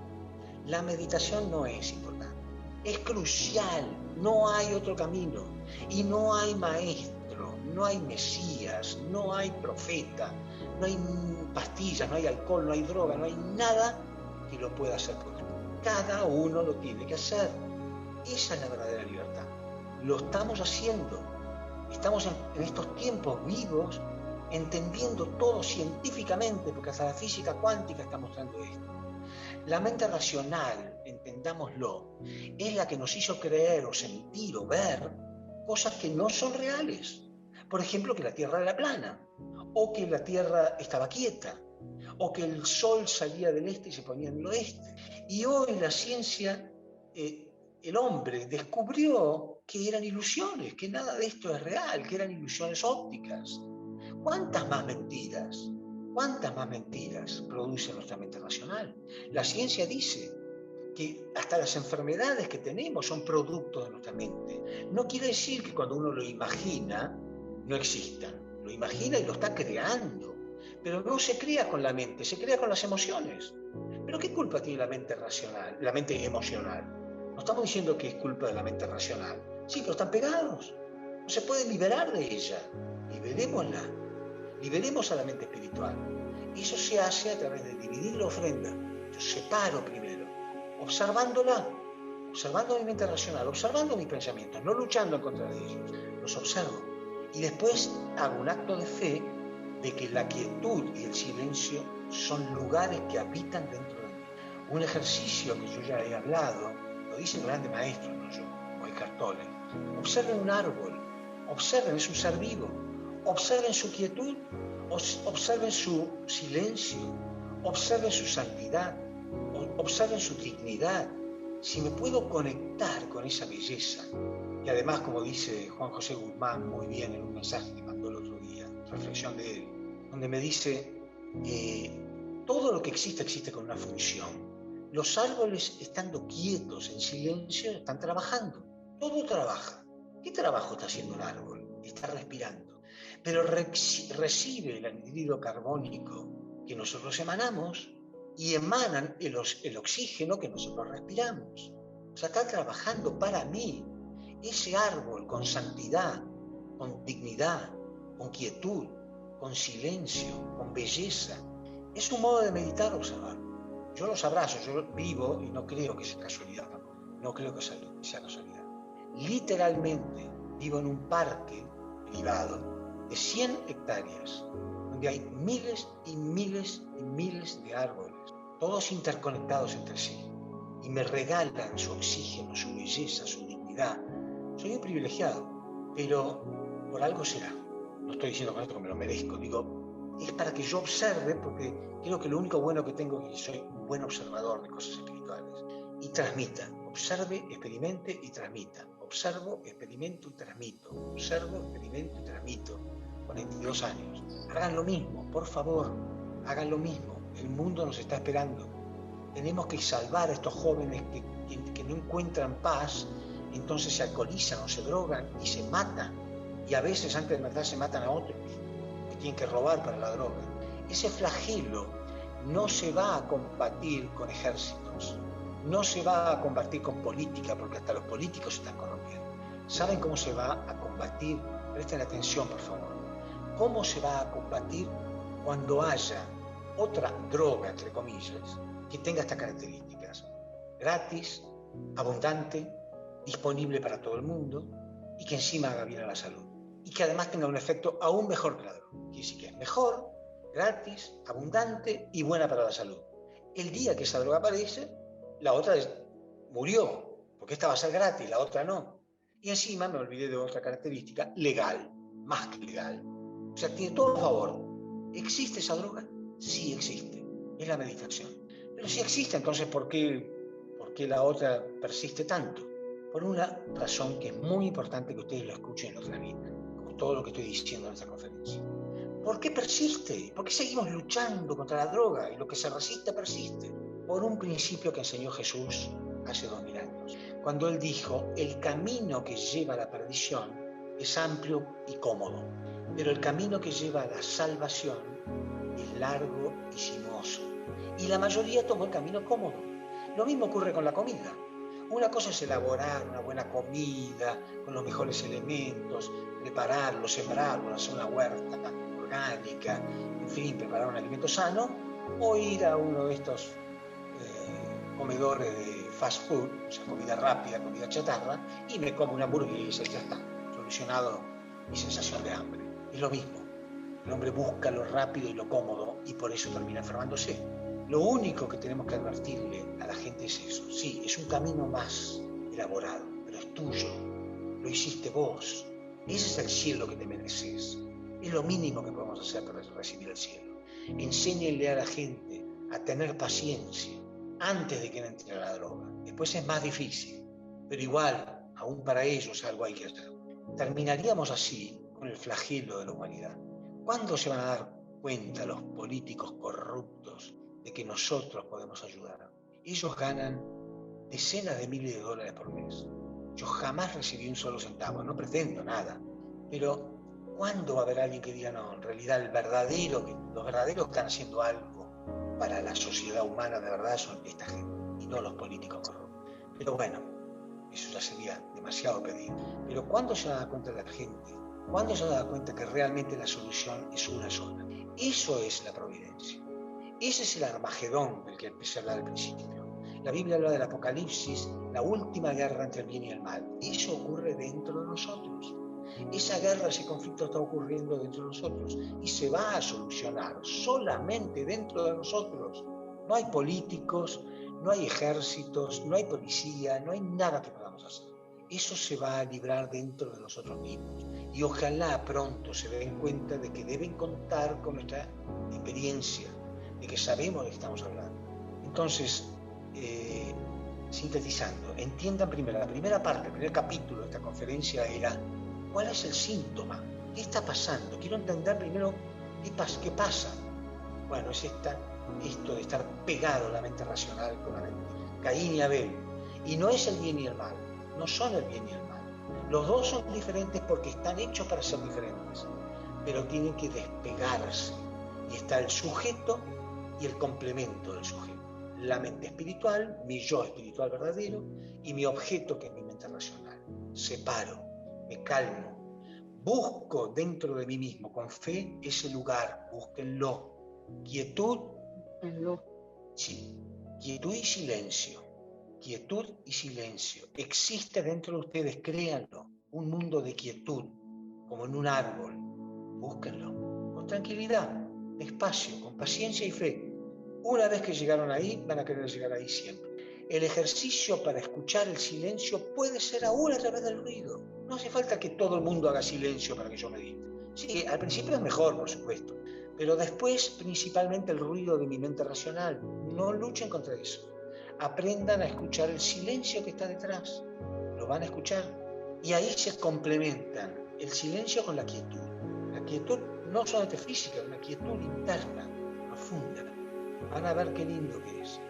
La meditación no es importante. Es crucial. No hay otro camino. Y no hay maestro, no hay mesías, no hay profeta, no hay pastillas, no hay alcohol, no hay droga, no hay nada que lo pueda hacer por usted. Cada uno lo tiene que hacer. Esa es la verdadera libertad. Lo estamos haciendo. Estamos en estos tiempos vivos, entendiendo todo científicamente, porque hasta la física cuántica está mostrando esto. La mente racional, entendámoslo, es la que nos hizo creer o sentir o ver cosas que no son reales. Por ejemplo, que la Tierra era plana, o que la Tierra estaba quieta, o que el Sol salía del este y se ponía en el oeste. Y hoy la ciencia, el hombre descubrió que eran ilusiones, que nada de esto es real, que eran ilusiones ópticas. ¿Cuántas más mentiras produce nuestra mente racional? La ciencia dice que hasta las enfermedades que tenemos son producto de nuestra mente. No quiere decir que cuando uno lo imagina, no existan. Lo imagina y lo está creando. Pero no se crea con la mente, se crea con las emociones. ¿Pero qué culpa tiene la mente racional, la mente emocional? No estamos diciendo que es culpa de la mente racional. Sí, pero están pegados. No se pueden liberar de ella. Liberémosla. Liberemos a la mente espiritual. Y eso se hace a través de dividir la ofrenda. Yo separo primero, observándola, observando mi mente racional, observando mis pensamientos, no luchando en contra de ellos. Los observo. Y después hago un acto de fe de que la quietud y el silencio son lugares que habitan dentro de mí. Un ejercicio que yo ya he hablado, lo dicen grandes maestros, no yo, como Eckhart Tolle. Observen un árbol, observen, es un ser vivo, observen su quietud, observen su silencio, observen su santidad, observen su dignidad. Si me puedo conectar con esa belleza, y además, como dice Juan José Guzmán muy bien en un mensaje que mandó el otro día, reflexión de él, donde me dice, todo lo que existe con una función. Los árboles, estando quietos, en silencio, están trabajando. Todo trabaja. ¿Qué trabajo está haciendo el árbol? Está respirando. Pero recibe el anhídrido carbónico que nosotros emanamos y emanan el oxígeno que nosotros respiramos. O sea, está trabajando para mí. Ese árbol con santidad, con dignidad, con quietud, con silencio, con belleza. Es un modo de meditar, observarlo. Yo los abrazo, yo vivo y no creo que sea casualidad tampoco. No creo que sea casualidad. Literalmente vivo en un parque privado de 100 hectáreas, donde hay miles y miles y miles de árboles, todos interconectados entre sí, y me regalan su oxígeno, su belleza, su dignidad. Soy un privilegiado, pero por algo será. No estoy diciendo con esto que me lo merezco, digo, es para que yo observe, porque creo que lo único bueno que tengo es que soy un buen observador de cosas espirituales. Y transmita, observe, experimente y transmita. Observo, experimento y transmito. Observo, experimento y transmito. 42 años. Hagan lo mismo, por favor, hagan lo mismo. El mundo nos está esperando. Tenemos que salvar a estos jóvenes que no encuentran paz, entonces se alcoholizan o se drogan y se matan. Y a veces antes de matar se matan a otros que tienen que robar para la droga. Ese flagelo no se va a combatir con ejércitos, no se va a combatir con política, porque hasta los políticos se están corrompiendo. ¿Saben cómo se va a combatir? Presten atención, por favor. ¿Cómo se va a combatir cuando haya otra droga, entre comillas, que tenga estas características? Gratis, abundante, disponible para todo el mundo y que encima haga bien a la salud. Y que además tenga un efecto aún mejor que la droga. Quiere decir que es mejor, gratis, abundante y buena para la salud. El día que esa droga aparece, la otra murió, porque esta va a ser gratis, la otra no. Y encima me olvidé de otra característica, legal, más que legal. O sea, tiene todo a favor. ¿Existe esa droga? Sí existe. Es la meditación. Pero si existe, entonces ¿por qué la otra persiste tanto? Por una razón que es muy importante que ustedes lo escuchen y lo transmitan, como todo lo que estoy diciendo en esta conferencia. ¿Por qué persiste? ¿Por qué seguimos luchando contra la droga? Y lo que se resiste persiste. Por un principio que enseñó Jesús hace 2000 años. Cuando Él dijo, el camino que lleva a la perdición es amplio y cómodo, pero el camino que lleva a la salvación es largo y sinuoso. Y la mayoría tomó el camino cómodo. Lo mismo ocurre con la comida. Una cosa es elaborar una buena comida con los mejores elementos, prepararlo, sembrarlo, hacer una huerta orgánica, en fin, preparar un alimento sano, o ir a uno de estos comedores de fast food, o sea, comida rápida, comida chatarra, y me como una hamburguesa y ya está, solucionado mi sensación de hambre. Es lo mismo. El hombre busca lo rápido y lo cómodo y por eso termina enfermándose. Lo único que tenemos que advertirle a la gente es eso. Sí, es un camino más elaborado, pero es tuyo. Lo hiciste vos. Ese es el cielo que te mereces. Es lo mínimo que podemos hacer para recibir el cielo. Enséñenle a la gente a tener paciencia antes de que entre a la droga. Después es más difícil, pero igual, aún para ellos algo hay que hacer. Terminaríamos así con el flagelo de la humanidad. ¿Cuándo se van a dar cuenta los políticos corruptos de que nosotros podemos ayudar? Ellos ganan decenas de miles de dólares por mes. Yo jamás recibí un solo centavo, no pretendo nada. Pero ¿cuándo va a haber alguien que diga, no, en realidad los verdaderos que están haciendo algo para la sociedad humana de verdad son esta gente y no los políticos corruptos? Pero bueno, eso ya sería demasiado pedir. Pero ¿cuándo se da cuenta la gente? ¿Cuándo se da cuenta que realmente la solución es una sola? Eso es la providencia. Ese es el Armagedón del que empecé a hablar al principio. La Biblia habla del Apocalipsis, la última guerra entre el bien y el mal. Eso ocurre dentro de nosotros. Esa guerra, ese conflicto está ocurriendo dentro de nosotros y se va a solucionar solamente dentro de nosotros. No hay políticos, no hay ejércitos, no hay policía, no hay nada que podamos hacer. Eso se va a librar dentro de nosotros mismos. Y ojalá pronto se den cuenta de que deben contar con nuestra experiencia, de que sabemos de qué estamos hablando. Entonces, sintetizando, entiendan primero, la primera parte, el primer capítulo de esta conferencia era ¿cuál es el síntoma? ¿Qué está pasando? Quiero entender primero qué pasa. Bueno, es esto de estar pegado a la mente racional con la mente. Caín y Abel. Y no es el bien y el mal, no son el bien y el mal. Los dos son diferentes porque están hechos para ser diferentes, pero tienen que despegarse. Y está el sujeto y el complemento del sujeto. La mente espiritual, mi yo espiritual verdadero, y mi objeto, que es mi mente racional. Separo, me calmo, busco dentro de mí mismo, con fe, ese lugar, búsquenlo. Quietud, sí, quietud y silencio. Quietud y silencio. Existe dentro de ustedes, créanlo, un mundo de quietud, como en un árbol. Búsquenlo, con tranquilidad, despacio, con paciencia y fe. Una vez que llegaron ahí, van a querer llegar ahí siempre. El ejercicio para escuchar el silencio puede ser aún a través del ruido. No hace falta que todo el mundo haga silencio para que yo medite. Sí, al principio es mejor, por supuesto, pero después principalmente el ruido de mi mente racional. No luchen contra eso. Aprendan a escuchar el silencio que está detrás. Lo van a escuchar. Y ahí se complementan el silencio con la quietud. La quietud no solamente física, una quietud interna, profunda. Van a ver qué lindo que es.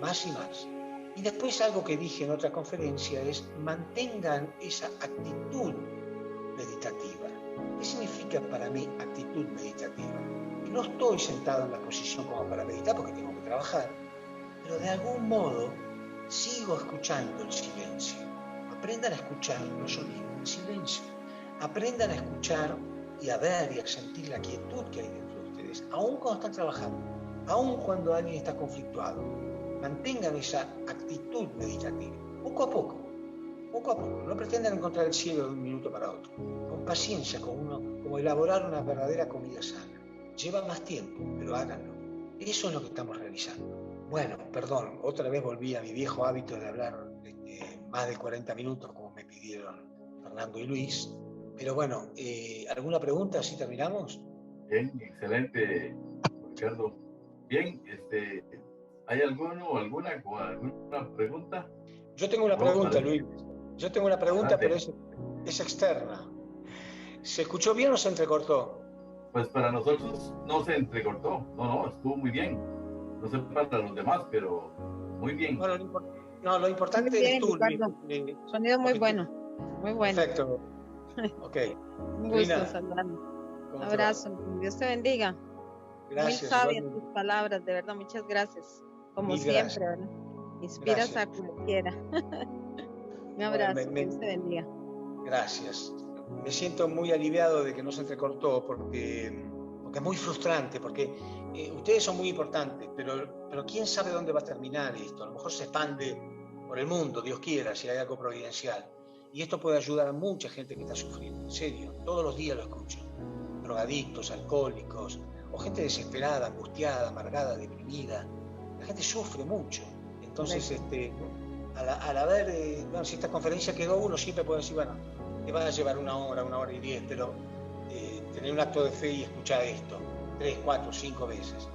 Más y más. Y después algo que dije en otra conferencia es mantengan esa actitud meditativa. ¿Qué significa para mí actitud meditativa? No estoy sentado en la posición como para meditar porque tengo que trabajar, pero de algún modo sigo escuchando el silencio. Aprendan a escuchar los sonidos del silencio. Aprendan a escuchar y a ver y a sentir la quietud que hay dentro de ustedes, aun cuando están trabajando, aun cuando alguien está conflictuado. Mantengan esa actitud meditativa, poco a poco. No pretendan encontrar el cielo de un minuto para otro. Con paciencia, como elaborar una verdadera comida sana. Lleva más tiempo, pero háganlo. Eso es lo que estamos realizando. Bueno, perdón, otra vez volví a mi viejo hábito de hablar más de 40 minutos, como me pidieron Fernando y Luis. Pero bueno, ¿alguna pregunta si terminamos? Bien, excelente, Ricardo. Bien, ¿hay alguna pregunta? Yo tengo una pregunta, Luis. Yo tengo una pregunta, pero es externa. ¿Se escuchó bien o se entrecortó? Pues para nosotros no se entrecortó. No, estuvo muy bien. No sé para los demás, pero muy bien. Bueno, lo importante bien, es tú, Luis. Sonido muy bueno. Muy bueno. Perfecto. Ok. Un gusto saludarme. Un abrazo. Dios te bendiga. Gracias. Muy sabias tus palabras, de verdad. Muchas gracias. Como siempre, ¿verdad? Inspiras a cualquiera. Un abrazo. Dios te bendiga. Gracias. Me siento muy aliviado de que no se entrecortó porque es muy frustrante, porque ustedes son muy importantes, pero quién sabe dónde va a terminar esto. A lo mejor se expande por el mundo, Dios quiera, si hay algo providencial. Y esto puede ayudar a mucha gente que está sufriendo, en serio. Todos los días lo escucho. Drogadictos, alcohólicos, o gente desesperada, angustiada, amargada, deprimida. La gente sufre mucho. Entonces, al haber, bueno, si esta conferencia quedó, uno siempre puede decir, bueno, te va a llevar 1 hora y 10, pero tener un acto de fe y escuchar esto 3, 4, 5 veces.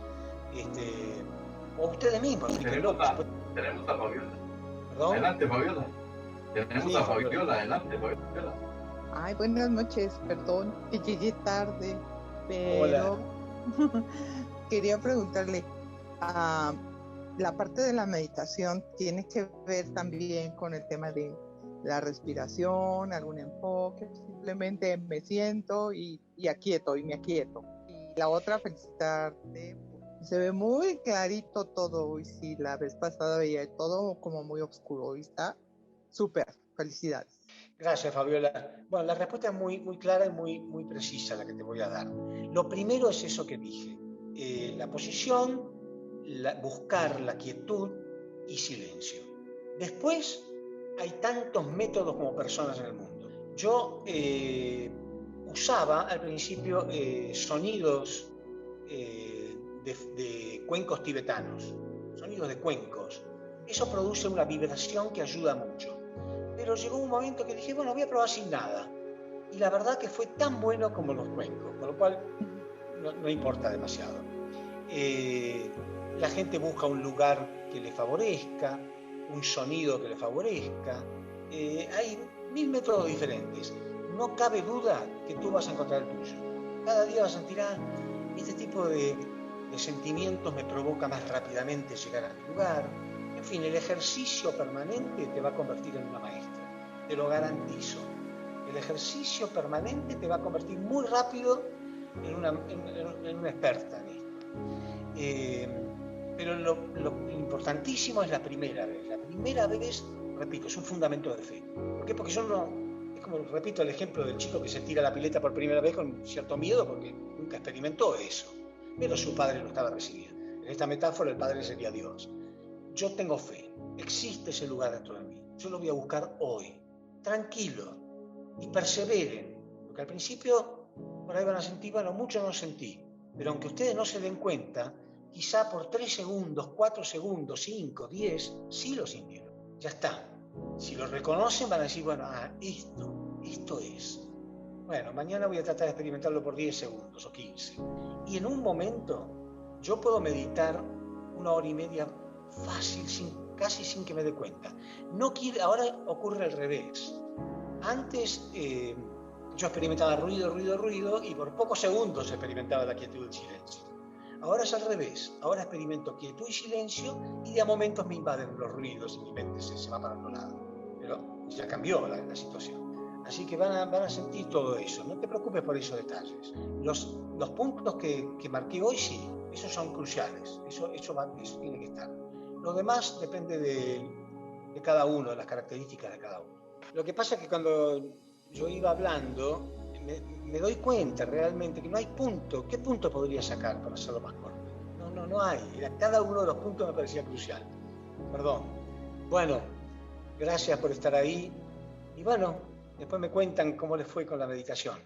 O ustedes mismos. Tenemos a Fabiola. ¿Perdón? Adelante, Fabiola. Tenemos a Fabiola. Adelante, Fabiola. Ay, buenas noches. Perdón que llegué tarde, pero quería preguntarle, la parte de la meditación tiene que ver también con el tema de la respiración, algún enfoque, simplemente me siento y aquieto y me aquieto. Y la otra, felicitarte, se ve muy clarito todo, y sí, la vez pasada veía todo como muy oscuro, hoy está súper, felicidades. Gracias, Fabiola. Bueno, la respuesta es muy, muy clara y muy precisa la que te voy a dar. Lo primero es eso que dije, la posición, buscar la quietud y silencio. Después, hay tantos métodos como personas en el mundo. yo usaba al principio sonidos de cuencos tibetanos, sonidos de cuencos. Eso produce una vibración que ayuda mucho. Pero llegó un momento que dije, bueno, voy a probar sin nada. Y la verdad que fue tan bueno como los cuencos, con lo cual no importa demasiado. La gente busca un lugar que le favorezca, un sonido que le favorezca. Hay 1000 métodos diferentes. No cabe duda que tú vas a encontrar el tuyo. Cada día vas a sentir, este tipo de sentimientos me provoca más rápidamente llegar al lugar. En fin, el ejercicio permanente te va a convertir en una maestra. Te lo garantizo. El ejercicio permanente te va a convertir muy rápido en una experta en esto. Pero lo importantísimo es la primera vez. La primera vez, repito, es un fundamento de fe. ¿Por qué? Porque yo no... Es como, repito, el ejemplo del chico que se tira a la pileta por primera vez con cierto miedo porque nunca experimentó eso. Pero su padre lo estaba recibiendo. En esta metáfora el padre sería Dios. Yo tengo fe. Existe ese lugar dentro de mí. Yo lo voy a buscar hoy. Tranquilo. Y perseveren. Porque al principio por ahí van a sentir, bueno, mucho no sentí. Pero aunque ustedes no se den cuenta, quizá por 3 segundos, 4 segundos, 5, 10, sí lo sintieron. Ya está. Si lo reconocen van a decir, bueno, esto es. Bueno, mañana voy a tratar de experimentarlo por 10 segundos o 15. Y en un momento yo puedo meditar 1 hora y media fácil, casi sin que me dé cuenta. Ahora ocurre al revés. Antes yo experimentaba ruido y por pocos segundos experimentaba la quietud y el silencio. Ahora es al revés. Ahora experimento quietud y silencio y de a momentos me invaden los ruidos y mi mente se va para otro lado. Pero ya cambió la situación. Así que van a sentir todo eso. No te preocupes por esos detalles. Los puntos que marqué hoy, sí, esos son cruciales. Eso tiene que estar. Lo demás depende de cada uno, de las características de cada uno. Lo que pasa es que cuando yo iba hablando, me doy cuenta realmente que no hay punto. ¿Qué punto podría sacar para hacerlo más corto? No hay. Cada uno de los puntos me parecía crucial. Perdón. Bueno, gracias por estar ahí. Y bueno, después me cuentan cómo les fue con la meditación.